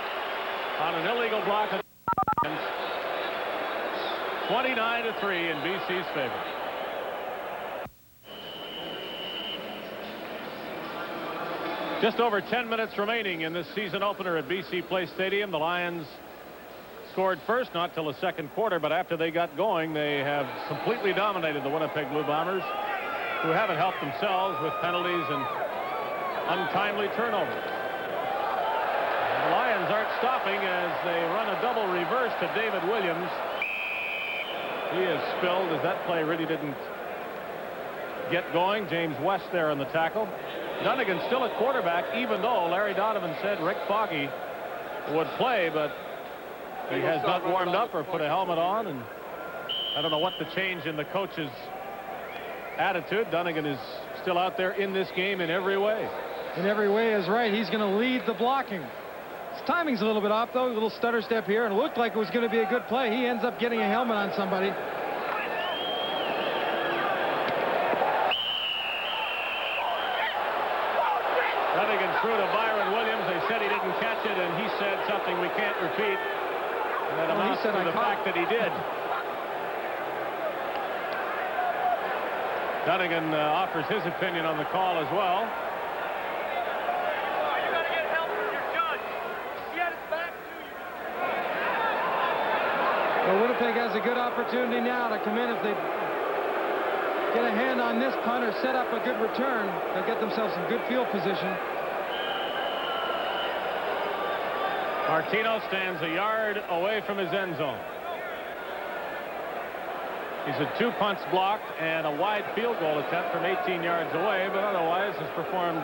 on an illegal block. 29-3 in BC's favor. Just over 10 minutes remaining in this season opener at BC Place Stadium. The Lions scored first, not till the second quarter, but after they got going, they have completely dominated the Winnipeg Blue Bombers, who haven't helped themselves with penalties and untimely turnovers. The Lions aren't stopping as they run a double reverse to David Williams. He is spilled as that play really didn't get going. James West there on the tackle. Dunnigan still at quarterback, even though Larry Donovan said Rick Foggy would play, but he has not warmed up or put a helmet on, and I don't know what the change in the coach's attitude. Dunnigan is still out there in this game in every way. In every way is right. He's going to lead the blocking. His timing's a little bit off, though. A little stutter step here, and it looked like it was going to be a good play. He ends up getting a helmet on somebody. Dunnigan threw to Byron Williams. They said he didn't catch it, and he said something we can't repeat. And that amounts to the fact that he did. Dunnigan offers his opinion on the call as well. Well, Winnipeg has a good opportunity now to come in. If they get a hand on this punt or set up a good return, they'll get themselves in good field position. Martino stands a yard away from his end zone. He's had 2 punts blocked and a wide field goal attempt from 18 yards away, but otherwise has performed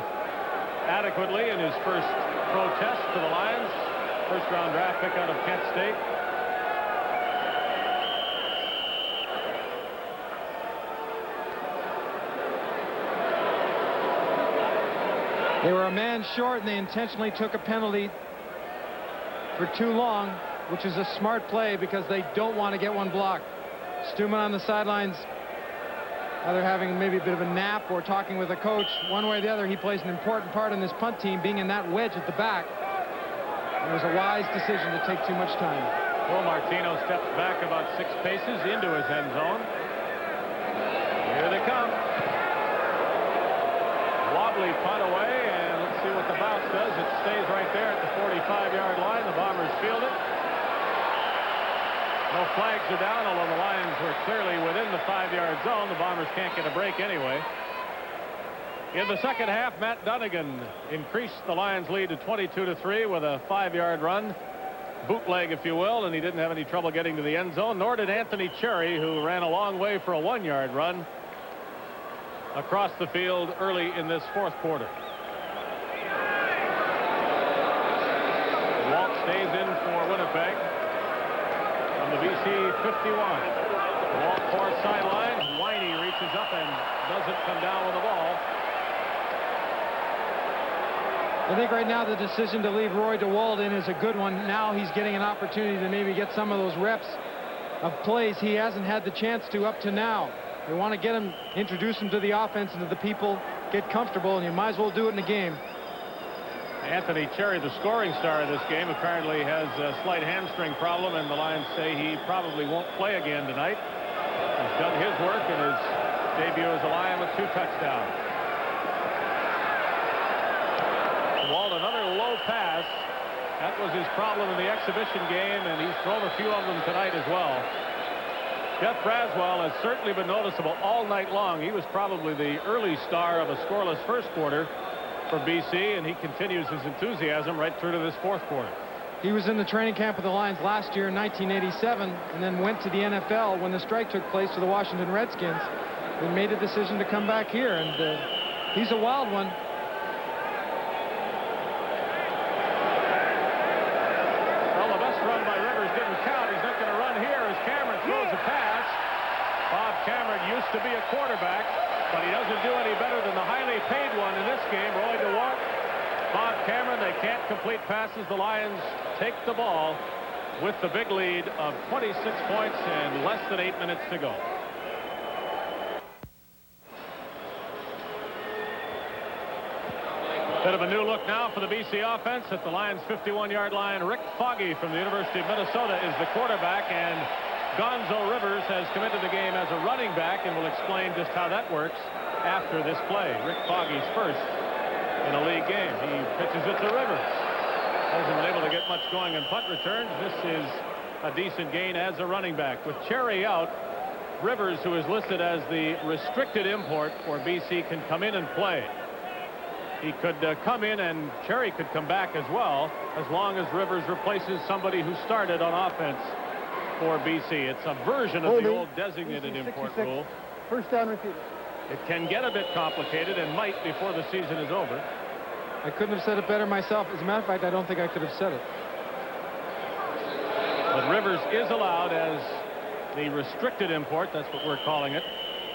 adequately in his first pro test for the Lions. First-round draft pick out of Kent State. They were a man short, and they intentionally took a penalty for too long, which is a smart play because they don't want to get one blocked. Stuman on the sidelines, either having maybe a bit of a nap or talking with a coach. One way or the other, he plays an important part in this punt team, being in that wedge at the back. It was a wise decision to take too much time. Well, Martino steps back about 6 paces into his end zone. Here they come. Wobbly punt away, and let's see what the bounce does. It stays right there at the 45-yard line. The Bombers field it. No flags are down, although the Lions were clearly within the 5-yard zone. The Bombers can't get a break anyway. In the second half, Matt Dunnigan increased the Lions' lead to 22-3 with a 5-yard run. Bootleg, if you will, and he didn't have any trouble getting to the end zone, nor did Anthony Cherry, who ran a long way for a 1-yard run across the field early in this fourth quarter. Walt stays in for Winnipeg on the BC 51. Walt far sideline. Winey reaches up and doesn't come down with the ball. I think right now the decision to leave Roy DeWalt in is a good one. Now he's getting an opportunity to maybe get some of those reps of plays he hasn't had the chance to up to now. They want to get him, introduce him to the offense and to the people, get comfortable, and you might as well do it in a game. Anthony Cherry, the scoring star of this game, apparently has a slight hamstring problem, and the Lions say he probably won't play again tonight. He's done his work in his debut as a Lion with 2 touchdowns. Walt, another low pass. That was his problem in the exhibition game, and he's thrown a few of them tonight as well. Jeff Braswell has certainly been noticeable all night long. He was probably the early star of a scoreless first quarter for BC, and he continues his enthusiasm right through to this fourth quarter. He was in the training camp with the Lions last year in 1987 and then went to the NFL when the strike took place for the Washington Redskins and made a decision to come back here. And he's a wild one. Well, the best run by Rivers didn't count. He's not going to run here as Cameron throws a pass. Bob Cameron used to be a quarterback, but he doesn't do any better than the highly paid one in this game, Roy DeWalt. Bob Cameron, they can't complete passes. The Lions take the ball with the big lead of 26 points and less than 8 minutes to go. Bit of a new look now for the BC offense at the Lions' 51-yard line. Rick Foggy from the University of Minnesota is the quarterback, and Gonzo Rivers has come into the game as a running back and will explain just how that works after this play. Rick Foggy's first in a league game. He pitches it to Rivers. Hasn't been able to get much going in punt returns. This is a decent gain as a running back. With Cherry out, Rivers, who is listed as the restricted import for BC, can come in and play. He could come in, and Cherry could come back as well, as long as Rivers replaces somebody who started on offense for BC. It's a version of the old designated import rule. First down repeated. It can get a bit complicated and might before the season is over. I couldn't have said it better myself. As a matter of fact, I don't think I could have said it. But Rivers is allowed as the restricted import, that's what we're calling it,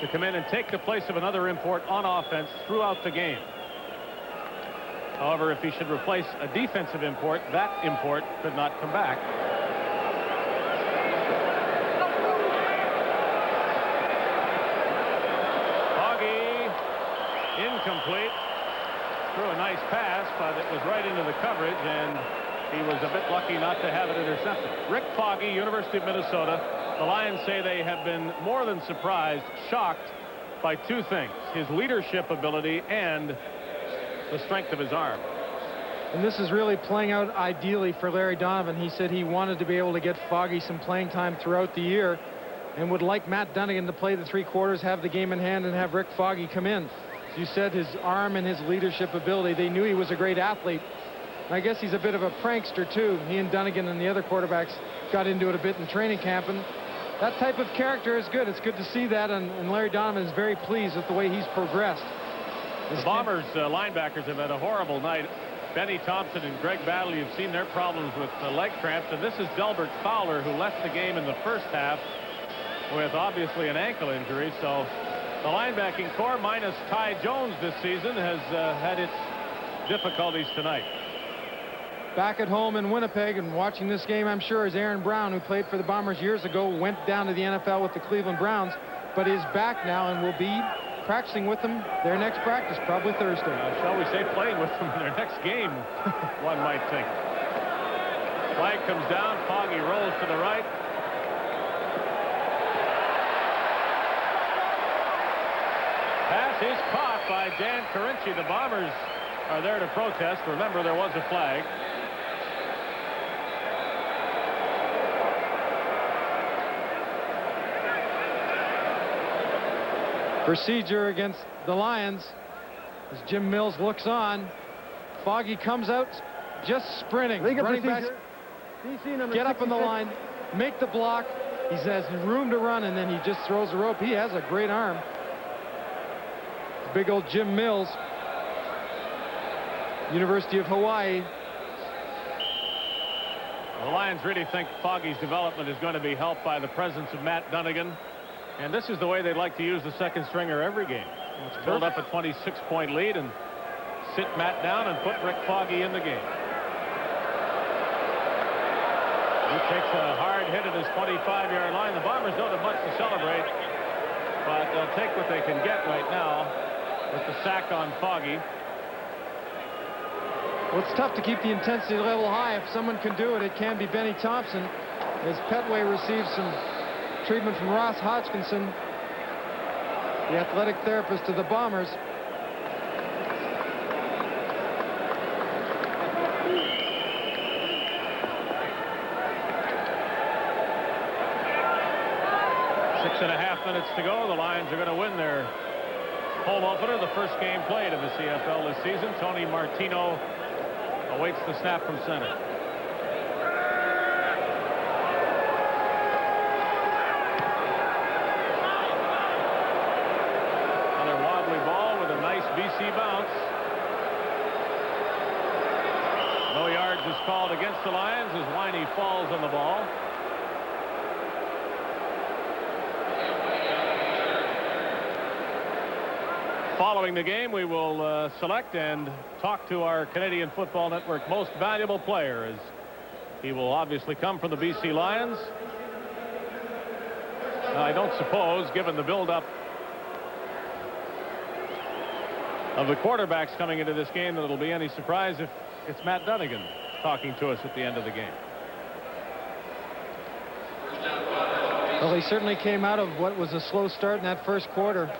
to come in and take the place of another import on offense throughout the game. However, if he should replace a defensive import, that import could not come back. Foggy, incomplete. Threw a nice pass, but it was right into the coverage, and he was a bit lucky not to have it intercepted. Rick Foggy, University of Minnesota. The Lions say they have been more than surprised, shocked by two things: his leadership ability and the strength of his arm. And this is really playing out ideally for Larry Donovan. He said he wanted to be able to get Foggy some playing time throughout the year and would like Matt Dunnigan to play the three quarters, have the game in hand, and have Rick Foggy come in. As you said, his arm and his leadership ability, they knew he was a great athlete. And I guess he's a bit of a prankster too. He and Dunnigan and the other quarterbacks got into it a bit in training camp, and that type of character is good. It's good to see that, and Larry Donovan is very pleased with the way he's progressed. The Bombers linebackers have had a horrible night. Benny Thompson and Greg Battle, you've seen their problems with leg cramps, and this is Delbert Fowler, who left the game in the first half with obviously an ankle injury. So the linebacking core, minus Ty Jones this season, has had its difficulties tonight. Back at home in Winnipeg and watching this game, I'm sure, is Aaron Brown, who played for the Bombers years ago, went down to the NFL with the Cleveland Browns, but is back now and will be practicing with them their next practice, probably Thursday. Shall we say playing with them in their next game, one might think. Flag comes down. Foggy rolls to the right. Pass is caught by Dan Carinci. The Bombers are there to protest. Remember, there was a flag. Procedure against the Lions as Jim Mills looks on. Foggy comes out just sprinting. Running backs get up on the line, make the block. He has room to run, and then he just throws the rope. He has a great arm. Big old Jim Mills, University of Hawaii. The Lions really think Foggy's development is going to be helped by the presence of Matt Dunnigan. And this is the way they'd like to use the second stringer every game. Let's build up a 26-point lead and sit Matt down and put Rick Foggy in the game. He takes a hard hit at his 25-yard line. The Bombers don't have much to celebrate, but they'll take what they can get right now with the sack on Foggy. Well, it's tough to keep the intensity level high. If someone can do it, it can be Benny Thompson, as Petway receives some treatment from Ross Hodgkinson, the athletic therapist of the Bombers. Six and a half minutes to go. The Lions are going to win their home opener, the first game played in the CFL this season. Tony Martino awaits the snap from center. BC bounce. No yards is called against the Lions as Winey falls on the ball. Following the game, we will select and talk to our Canadian Football Network most valuable player, as he will obviously come from the BC Lions. I don't suppose, given the build-up of the quarterbacks coming into this game, that it'll be any surprise if it's Matt Dunnigan talking to us at the end of the game. Well, he certainly came out of what was a slow start in that first quarter.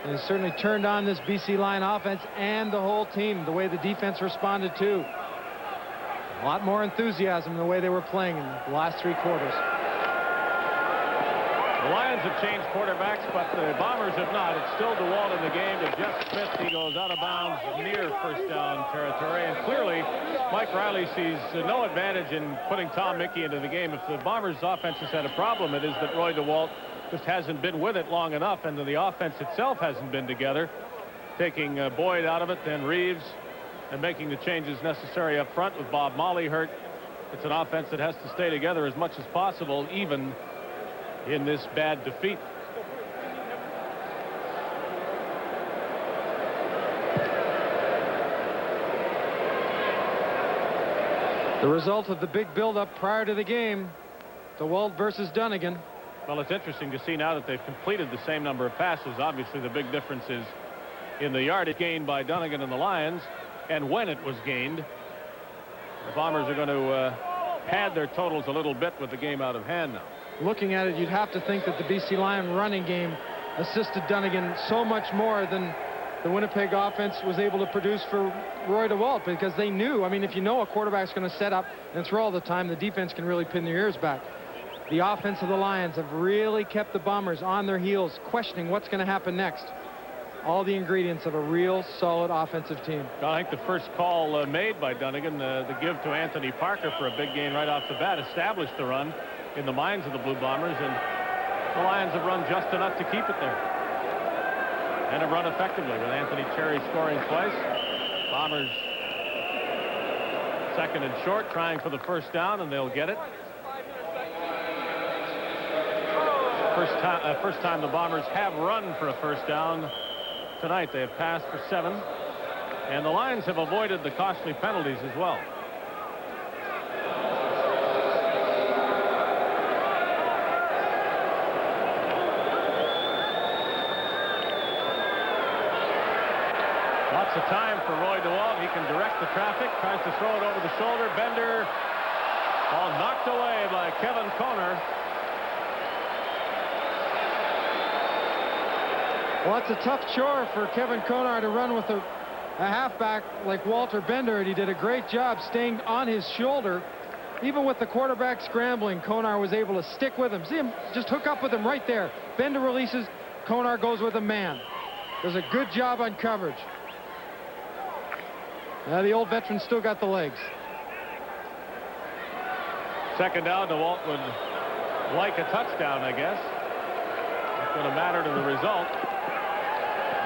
And he certainly turned on this BC Lion offense and the whole team, the way the defense responded too. A lot more enthusiasm in the way they were playing in the last 3 quarters. The Lions have changed quarterbacks, but the Bombers have not. It's still DeWalt in the game to Jeff Smith. He goes out of bounds near first down territory. And clearly, Mike Riley sees no advantage in putting Tom Mickey into the game. If the Bombers' offense has had a problem, it is that Roy DeWalt just hasn't been with it long enough, and the offense itself hasn't been together. Taking Boyd out of it, then Reeves, and making the changes necessary up front with Bob Molly hurt. It's an offense that has to stay together as much as possible, even in this bad defeat. The result of the big build-up prior to the game, DeWalt versus Dunnigan. Well, it's interesting to see now that they've completed the same number of passes. Obviously, the big difference is in the yardage gained by Dunnigan and the Lions, and when it was gained. The Bombers are going to pad their totals a little bit with the game out of hand now. Looking at it, you'd have to think that the BC Lion running game assisted Dunnigan so much more than the Winnipeg offense was able to produce for Roy DeWalt, because they knew, I mean, if you know a quarterback's going to set up and throw all the time, the defense can really pin their ears back. The offense of the Lions have really kept the Bombers on their heels, questioning what's going to happen next. All the ingredients of a real solid offensive team. I think the first call made by Dunnigan, the give to Anthony Parker for a big gain right off the bat, established the run in the minds of the Blue Bombers, and the Lions have run just enough to keep it there. And have run effectively with Anthony Cherry scoring twice. Bombers second and short, trying for the first down, and they'll get it. First time the Bombers have run for a first down tonight. They have passed for 7, and the Lions have avoided the costly penalties as well. Lots of time for Roy DeWalt. He can direct the traffic, tries to throw it over the shoulder. Bender, ball knocked away by Kevin Koner. Well, it's a tough chore for Kevin Konar to run with a halfback like Walter Bender, and he did a great job staying on his shoulder. Even with the quarterback scrambling, Konar was able to stick with him. See him just hook up with him right there. Bender releases, Konar goes with a man. Does a good job on coverage. Now the old veteran still got the legs. Second down, DeWalt would like a touchdown, I guess. It's going to matter to the result.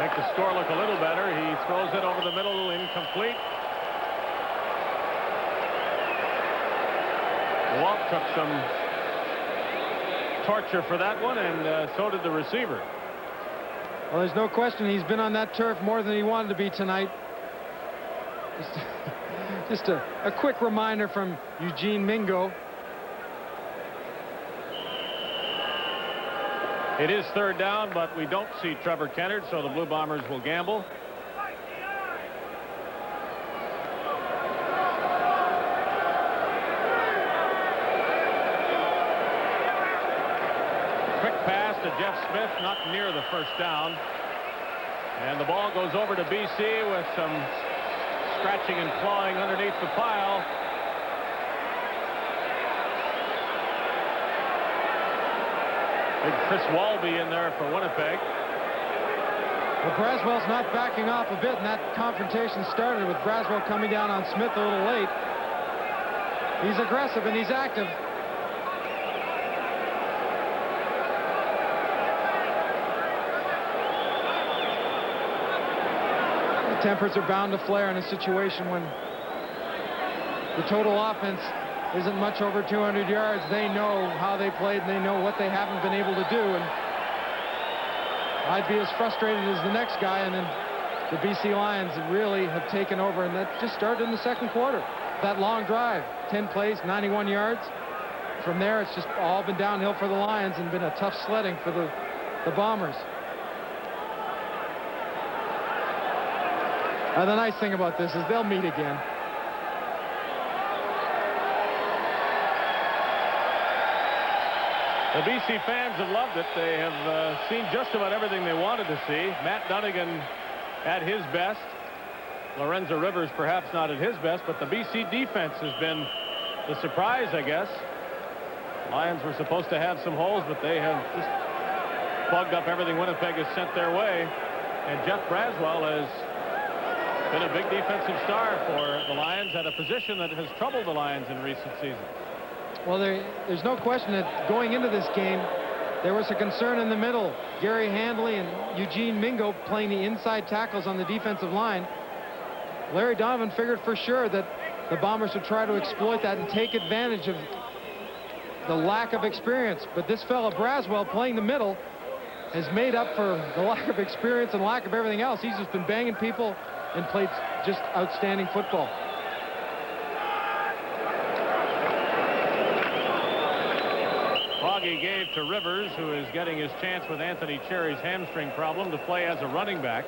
Make the score look a little better. He throws it over the middle, incomplete. DeWalt took some torture for that one, and so did the receiver. Well, there's no question he's been on that turf more than he wanted to be tonight. Just a quick reminder from Eugene Mingo. It is third down, but we don't see Trevor Kennard, so the Blue Bombers will gamble. Quick pass to Jeff Smith, not near the first down. And the ball goes over to BC with some scratching and clawing underneath the pile. Big Chris Walby in there for Winnipeg. Well, Braswell's not backing off a bit, and that confrontation started with Braswell coming down on Smith a little late. He's aggressive and he's active. tempers are bound to flare in a situation when the total offense isn't much over 200 yards. They know how they played, and they know what they haven't been able to do. And I'd be as frustrated as the next guy, and then the BC Lions really have taken over, and that just started in the second quarter. That long drive, 10 plays, 91 yards. From there, it's just all been downhill for the Lions and been a tough sledding for the Bombers. And the nice thing about this is they'll meet again. The BC fans have loved it. They have seen just about everything they wanted to see. Matt Dunnigan at his best. Lorenzo Rivers perhaps not at his best, but the BC defense has been the surprise, I guess. Lions were supposed to have some holes, but they have just plugged up everything Winnipeg has sent their way. And Jeff Braswell has been a big defensive star for the Lions at a position that has troubled the Lions in recent seasons. Well, there's no question that going into this game, there was a concern in the middle. Gary Handley and Eugene Mingo playing the inside tackles on the defensive line. Larry Donovan figured for sure that the Bombers would try to exploit that and take advantage of the lack of experience. But this fella Braswell playing the middle has made up for the lack of experience and lack of everything else. He's just been banging people and played just outstanding football. Foggy gave to Rivers, who is getting his chance with Anthony Cherry's hamstring problem to play as a running back.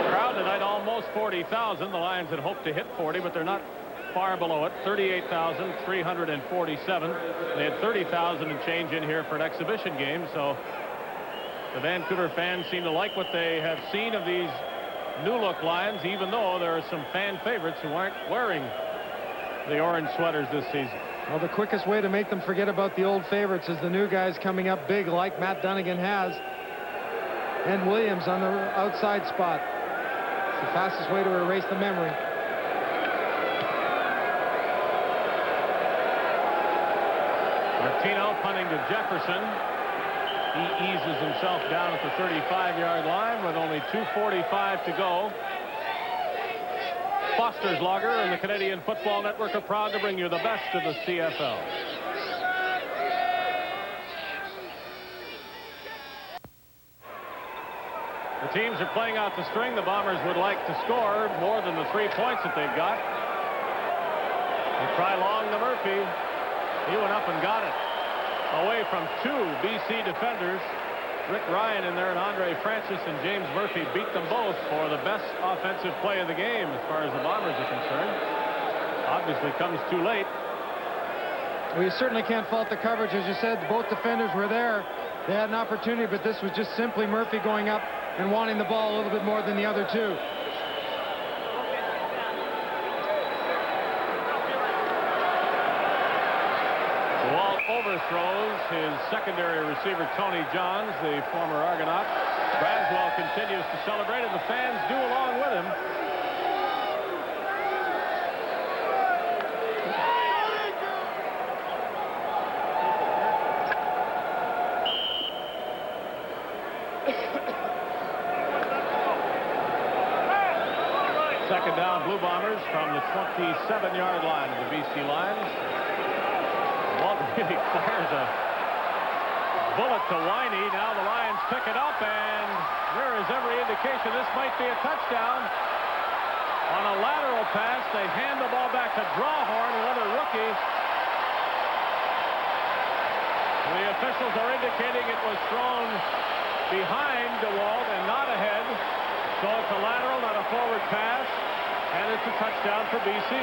Crowd tonight almost 40,000. The Lions had hoped to hit 40, but they're not far below it. 38,347. They had 30,000 and change in here for an exhibition game, so the Vancouver fans seem to like what they have seen of these new-look Lions, even though there are some fan favorites who aren't wearing the orange sweaters this season. Well, the quickest way to make them forget about the old favorites is the new guys coming up big like Matt Dunnigan has, and Williams on the outside spot. It's the fastest way to erase the memory. Martino punting to Jefferson. He eases himself down at the 35-yard line with only 2:45 to go. Foster's Lager and the Canadian Football Network are proud to bring you the best of the CFL. The teams are playing out the string. The Bombers would like to score more than the 3 points that they've got. They try long to Murphy. He went up and got it. Away from two BC defenders. Rick Ryan in there and Andre Francis and James Murphy beat them both for the best offensive play of the game as far as the Bombers are concerned. Obviously comes too late. Well, you certainly can't fault the coverage. As you said, both defenders were there. They had an opportunity, but this was just simply Murphy going up and wanting the ball a little bit more than the other two. Overthrows his secondary receiver Tony Johns, the former Argonaut. Braswell continues to celebrate, and the fans do along with him. Second down, Blue Bombers from the 27-yard line of the BC Lions. Walton really fires a bullet to Winey. Now the Lions pick it up, and there is every indication this might be a touchdown. On a lateral pass, they hand the ball back to Drawhorn, another rookie. The officials are indicating it was thrown behind DeWalt and not ahead. So it's a lateral, not a forward pass, and it's a touchdown for BC.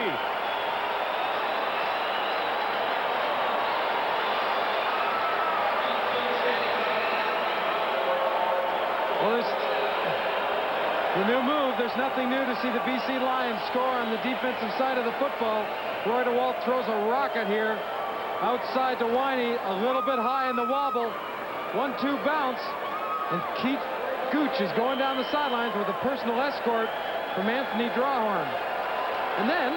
Well, the new move. There's nothing new to see the BC Lions score on the defensive side of the football. Roy DeWalt throws a rocket here outside to Winey, a little bit high in the wobble. 1-2 bounce, and Keith Gooch is going down the sidelines with a personal escort from Anthony Drawhorn. And then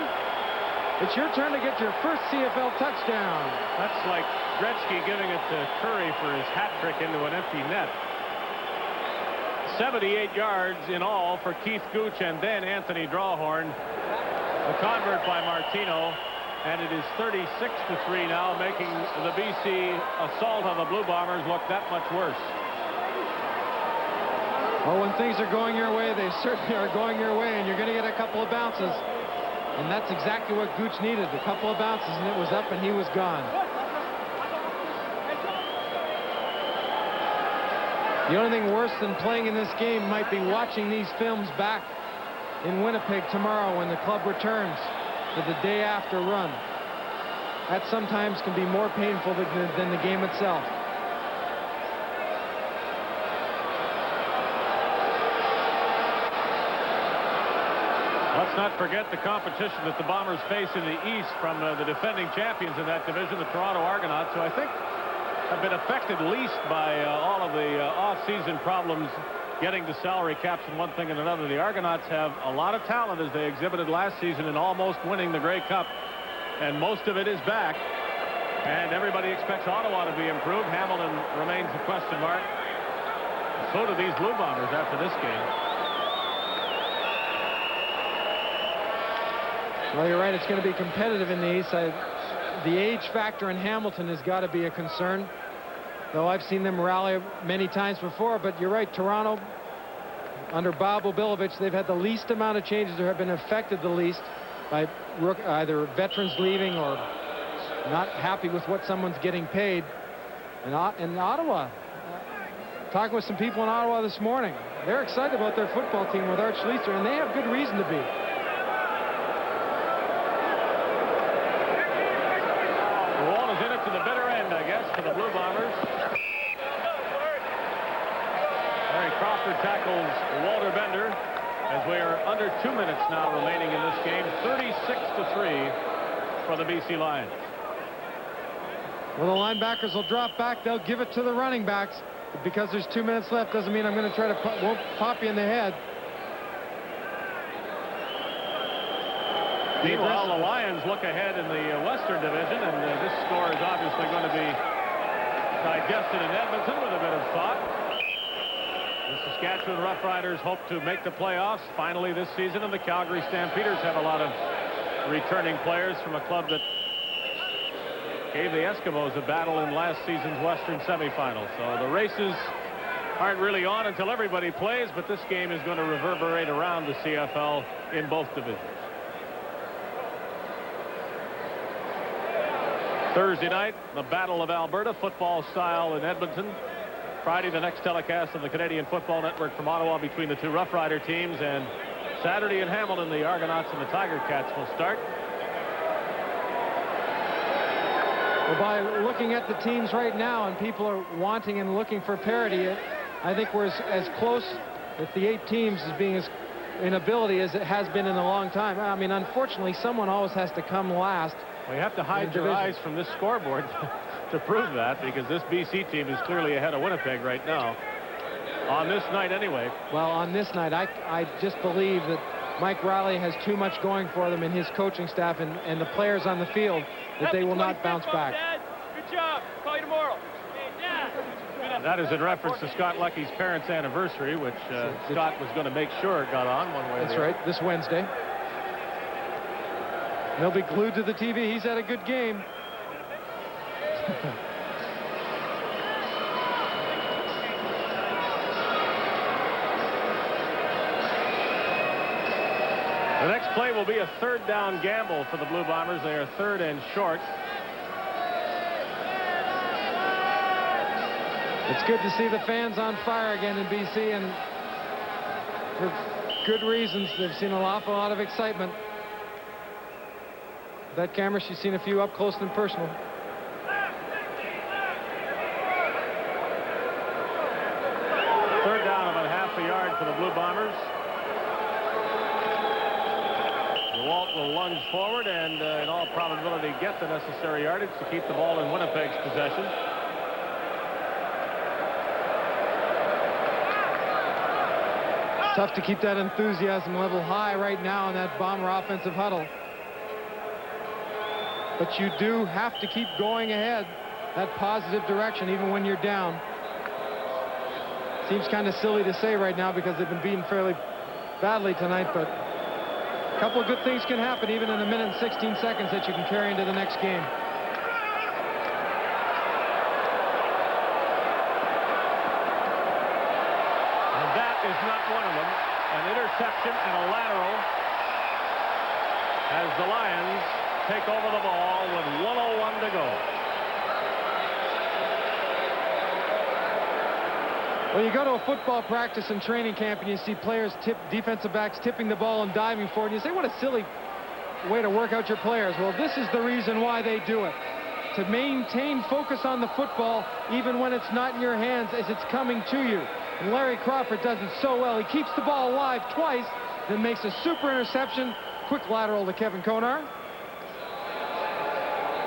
It's your turn to get your first CFL touchdown. That's like Gretzky giving it to Curry for his hat trick into an empty net. 78 yards in all for Keith Gooch and then Anthony Drawhorn. A convert by Martino, and it is 36-3 now, making the BC assault on the Blue Bombers look that much worse. Well, when things are going your way, they certainly are going your way, and you're going to get a couple of bounces. And that's exactly what Gooch needed, a couple of bounces, and it was up and he was gone. The only thing worse than playing in this game might be watching these films back in Winnipeg tomorrow when the club returns for the day after run. That sometimes can be more painful than the game itself. Let's not forget the competition that the Bombers face in the East from the defending champions in that division, the Toronto Argonauts, who I think have been affected least by all of the off-season problems getting to salary caps and one thing and another. The Argonauts have a lot of talent, as they exhibited last season in almost winning the Grey Cup, and most of it is back. And everybody expects Ottawa to be improved. Hamilton remains a question mark. So do these Blue Bombers after this game. Well, you're right. It's going to be competitive in the East. The age factor in Hamilton has got to be a concern, though I've seen them rally many times before. But you're right, Toronto, under Bob Obilovich, they've had the least amount of changes or have been affected the least by either veterans leaving or not happy with what someone's getting paid. And Ottawa, talking with some people in Ottawa this morning, they're excited about their football team with Art Schlichter, and they have good reason to be. To the bitter end, I guess, for the Blue Bombers. Larry Crawford tackles Walter Bender as we are under 2 minutes now remaining in this game. 36-3 for the BC Lions. Well, the linebackers will drop back. They'll give it to the running backs. Because there's 2 minutes left doesn't mean I'm going to try to won't pop you in the head. Meanwhile, the Lions look ahead in the Western Division, and this score is obviously going to be digested in Edmonton with a bit of thought. The Saskatchewan Roughriders hope to make the playoffs finally this season, and the Calgary Stampeders have a lot of returning players from a club that gave the Eskimos a battle in last season's Western semifinal. So the races aren't really on until everybody plays, but this game is going to reverberate around the CFL in both divisions. Thursday night, the Battle of Alberta, football style in Edmonton. Friday, the next telecast on the Canadian Football Network from Ottawa between the two Rough Rider teams. And Saturday in Hamilton, the Argonauts and the Tiger Cats will start. Well, by looking at the teams right now, and people are wanting and looking for parity, I think we're as close with the 8 teams as being as in ability as it has been in a long time. I mean, unfortunately, someone always has to come last. Well, you have to hide your eyes from this scoreboard to prove that, because this BC team is clearly ahead of Winnipeg right now. On this night, anyway. Well, on this night, I just believe that Mike Riley has too much going for them in his coaching staff and the players on the field, that they will not bounce back. Dad. Good job. Call you tomorrow. That is in reference to Scott Lucky's parents' anniversary, which Scott was going to make sure it got on one way or the other. That's right, this Wednesday. They'll be glued to the TV. He's had a good game. The next play will be a third down gamble for the Blue Bombers. They are 3rd and short. It's good to see the fans on fire again in BC, and for good reasons. They've seen an awful lot of excitement. That camera, she's seen a few up close and personal. Third down, about half a yard for the Blue Bombers. Walt will lunge forward and in all probability get the necessary yardage to keep the ball in Winnipeg's possession. Tough to keep that enthusiasm level high right now in that Bomber offensive huddle. but you do have to keep going ahead, that positive direction, even when you're down. Seems kind of silly to say right now because they've been beaten fairly badly tonight, but a couple of good things can happen even in a minute and 16 seconds that you can carry into the next game. And that is not one of them. An interception and a lateral as the Lions take over the ball with 1:01 to go. Well, you go to a football practice and training camp and you see players defensive backs tipping the ball and diving for it, and you say, what a silly way to work out your players. Well, this is the reason why they do it. To maintain focus on the football even when it's not in your hands as it's coming to you. And Larry Crawford does it so well. He keeps the ball alive twice, then makes a super interception. Quick lateral to Kevin Konar.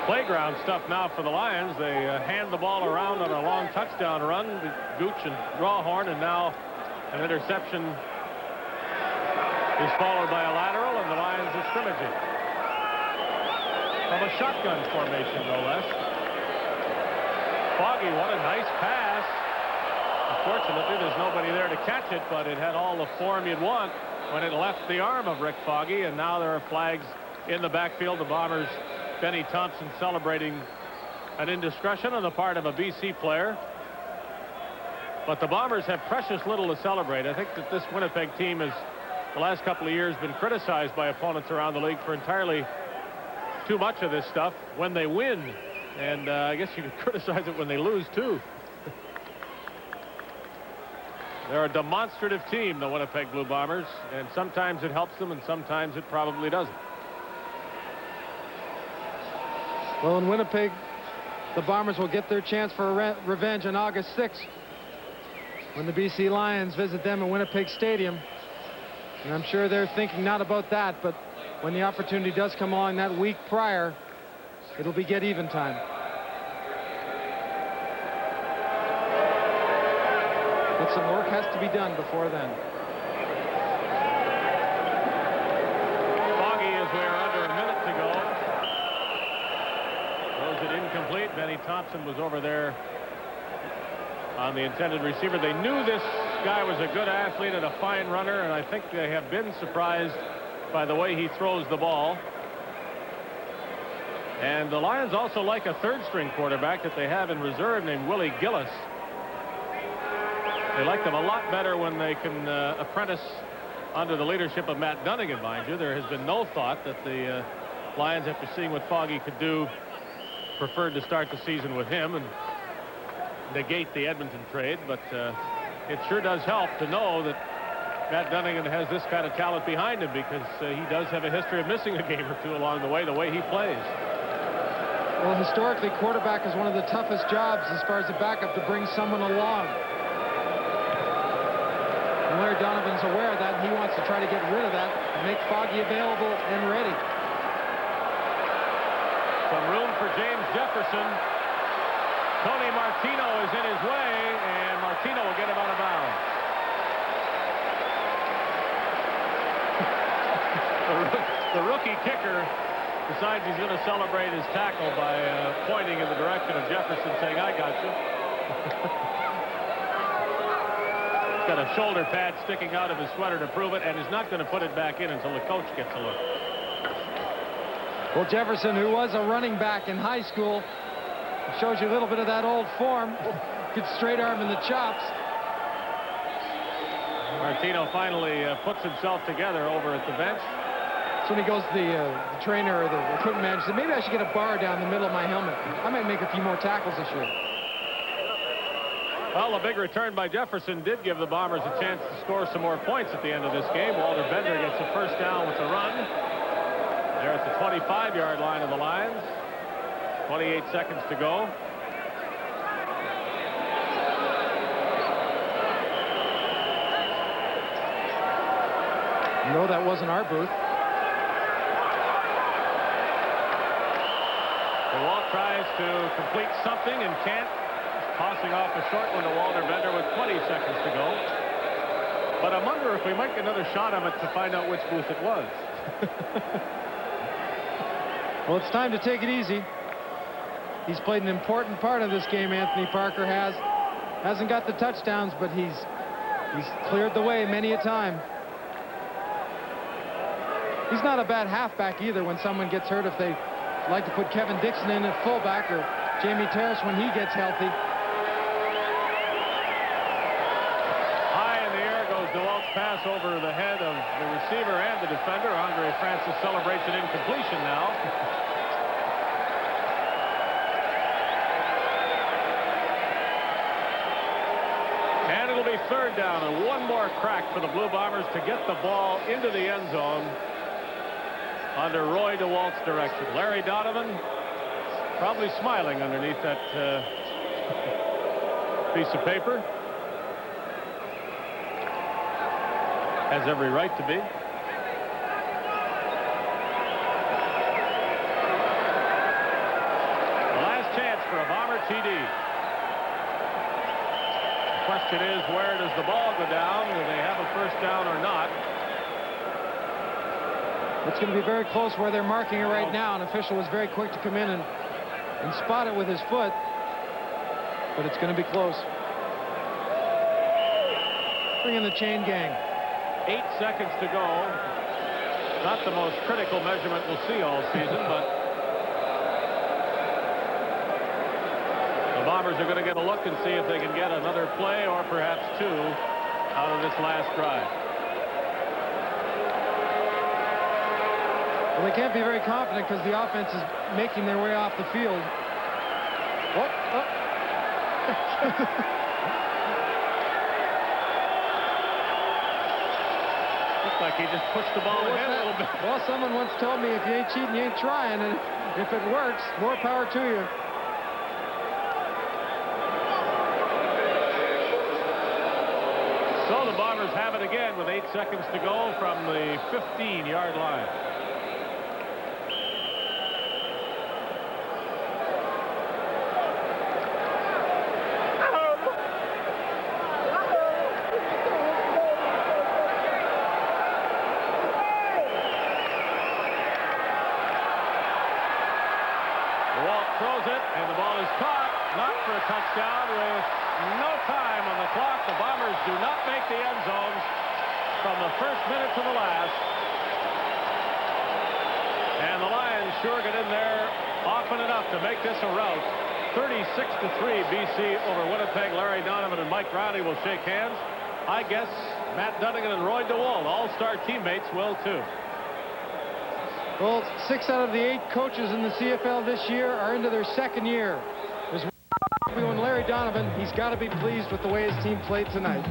Playground stuff now for the Lions. They hand the ball around on a long touchdown run. Gooch and Rawhorn, and now an interception is followed by a lateral, and the Lions are scrimmaging. From a shotgun formation, no less. Foggy, what a nice pass. Unfortunately, there's nobody there to catch it, but it had all the form you'd want when it left the arm of Rick Foggy, and now there are flags in the backfield. The Bombers, Benny Thompson celebrating an indiscretion on the part of a BC player. But the Bombers have precious little to celebrate. I think that this Winnipeg team has, the last couple of years, been criticized by opponents around the league for entirely too much of this stuff when they win. And I guess you could criticize it when they lose, too. They're a demonstrative team, the Winnipeg Blue Bombers, and sometimes it helps them and sometimes it probably doesn't. Well, in Winnipeg, the Bombers will get their chance for revenge on August 6th when the BC Lions visit them at Winnipeg Stadium. And I'm sure they're thinking not about that, but when the opportunity does come along that week prior, it'll be get even time. But some work has to be done before then. Foggy, as we're under a minute to go, throws it incomplete. Benny Thompson was over there on the intended receiver. They knew this guy was a good athlete and a fine runner, and I think they have been surprised by the way he throws the ball. And the Lions also like a third-string quarterback that they have in reserve named Willie Gillis. They like them a lot better when they can apprentice under the leadership of Matt Dunnigan, mind you. There has been no thought that the Lions, after seeing what Foggy could do, preferred to start the season with him and negate the Edmonton trade. But it sure does help to know that Matt Dunnigan has this kind of talent behind him, because he does have a history of missing a game or two along the way he plays. Well, historically, quarterback is one of the toughest jobs as far as a backup to bring someone along. And Larry Donovan's aware of that, and he wants to try to get rid of that and make Foggy available and ready. Some room for James Jefferson. Tony Martino is in his way, and Martino will get him out of bounds. The rookie kicker decides he's going to celebrate his tackle by pointing in the direction of Jefferson, saying, "I got you." He's got a shoulder pad sticking out of his sweater to prove it, and is not going to put it back in until the coach gets a look. Well, Jefferson, who was a running back in high school, shows you a little bit of that old form. Good straight arm in the chops. Martino finally puts himself together over at the bench. So when he goes to the trainer or the equipment manager, said, maybe I should get a bar down the middle of my helmet. I might make a few more tackles this year. Well, a big return by Jefferson did give the Bombers a chance to score some more points at the end of this game. Walter Bender gets a first down with a run. They're at the 25-yard line of the Lions. 28 seconds to go. No, that wasn't our booth. DeWalt tries to complete something and can't. Tossing off a short one to Walter Bender with 20 seconds to go. But I wonder if we might get another shot of it to find out which booth it was. Well, it's time to take it easy. He's played an important part of this game, Anthony Parker has. Hasn't got the touchdowns, but he's cleared the way many a time. He's not a bad halfback either when someone gets hurt. If they like to put Kevin Dixon in at fullback or Jamie Terrace when he gets healthy. High in the air goes DeWalt's pass over the head of the receiver and the defender. Andre Francis celebrates an incompletion now. And it'll be third down and one more crack for the Blue Bombers to get the ball into the end zone under Roy DeWalt's direction. Larry Donovan probably smiling underneath that piece of paper. Has every right to be. The last chance for a Bomber TD. The question is, where does the ball go down? Do they have a first down or not? It's going to be very close where they're marking it right now. An official was very quick to come in and spot it with his foot. But it's going to be close. Bring in the chain gang. 8 seconds to go. Not the most critical measurement we'll see all season, but the Bombers are going to get a look and see if they can get another play or perhaps two out of this last drive. Well, they can't be very confident because the offense is making their way off the field. Looks like he just pushed the ball ahead a little bit. Well, someone once told me if you ain't cheating, you ain't trying, and if it works, more power to you. So the Bombers have it again with 8 seconds to go from the 15-yard line. Throws it, and the ball is caught, not for a touchdown. With no time on the clock, the Bombers do not make the end zones from the first minute to the last. And the Lions sure get in there often enough to make this a rout. 36-3 BC over Winnipeg. Larry Donovan and Mike Riley will shake hands. I guess Matt Dunnigan and Roy DeWalt, all-star teammates, will too. Well, 6 out of the 8 coaches in the CFL this year are into their second year. There's one Larry Donovan. He's got to be pleased with the way his team played tonight.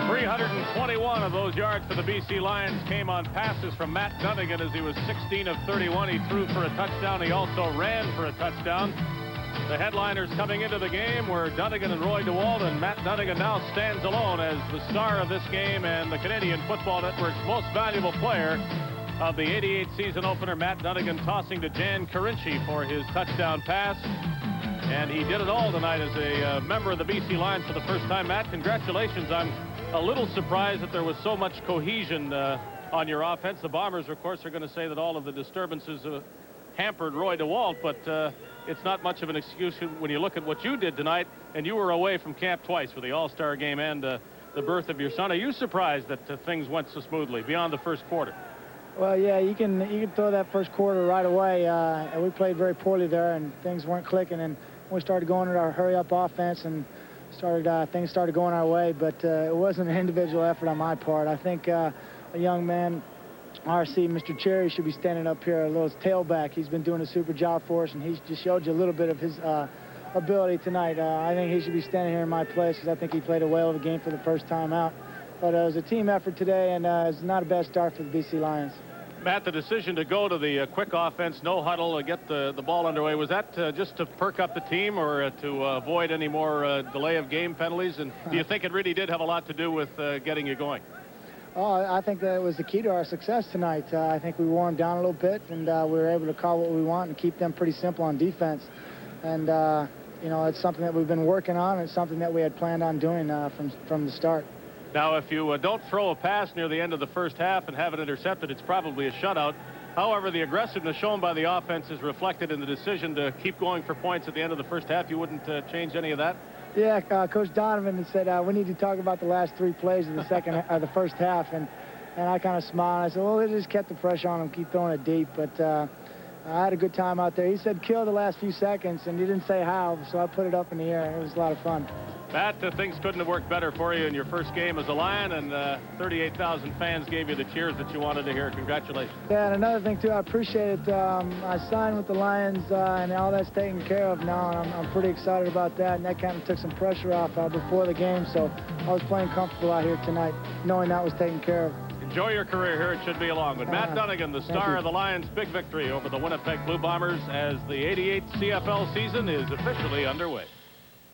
.321 of those yards for the BC Lions came on passes from Matt Dunnigan as he was 16 of 31. He threw for a touchdown. He also ran for a touchdown. The headliners coming into the game were Dunnigan and Roy DeWalt, and Matt Dunnigan now stands alone as the star of this game and the Canadian Football Network's most valuable player of the '88 season opener. Matt Dunnigan tossing to Jan Carinci for his touchdown pass, and he did it all tonight as a member of the BC Lions for the first time. Matt, congratulations. I'm a little surprised that there was so much cohesion on your offense. The Bombers, of course, are going to say that all of the disturbances hampered Roy DeWalt, but it's not much of an excuse when you look at what you did tonight, and you were away from camp twice for the All-Star game and the birth of your son. Are you surprised that things went so smoothly beyond the first quarter? Well, yeah, you can throw that first quarter right away. And we played very poorly there, and things weren't clicking. And we started going to our hurry-up offense, and things started going our way. But it wasn't an individual effort on my part. I think a young man, RC, Mr. Cherry, should be standing up here, a little tailback. He's been doing a super job for us, and he's just showed you a little bit of his ability tonight. I think he should be standing here in my place because I think he played a whale of a game for the first time out. But it was a team effort today, and it's not a bad start for the BC Lions. Matt, the decision to go to the quick offense, no huddle, get the ball underway, was that just to perk up the team or to avoid any more delay of game penalties? And do you think it really did have a lot to do with getting you going? Oh, I think that was the key to our success tonight. I think we wore them down a little bit, and we were able to call what we want and keep them pretty simple on defense. And, you know, it's something that we've been working on. It's something that we had planned on doing from the start. Now, if you don't throw a pass near the end of the first half and have it intercepted, it's probably a shutout. However, the aggressiveness shown by the offense is reflected in the decision to keep going for points at the end of the first half. You wouldn't change any of that? Yeah, Coach Donovan said we need to talk about the last 3 plays of the first half, and I kind of smiled. I said, well, they just kept the pressure on them, keep throwing it deep, but I had a good time out there. He said kill the last few seconds, and he didn't say how, so I put it up in the air. It was a lot of fun. Matt, things couldn't have worked better for you in your first game as a Lion, and 38,000 fans gave you the cheers that you wanted to hear. Congratulations. Yeah, and another thing, too, I appreciate it. I signed with the Lions, and all that's taken care of now, and I'm pretty excited about that, and that kind of took some pressure off before the game, so I was playing comfortable out here tonight, knowing that was taken care of. Enjoy your career here. It should be a long one. Matt Dunnigan, the star of the Lions' big victory over the Winnipeg Blue Bombers as the '88 CFL season is officially underway.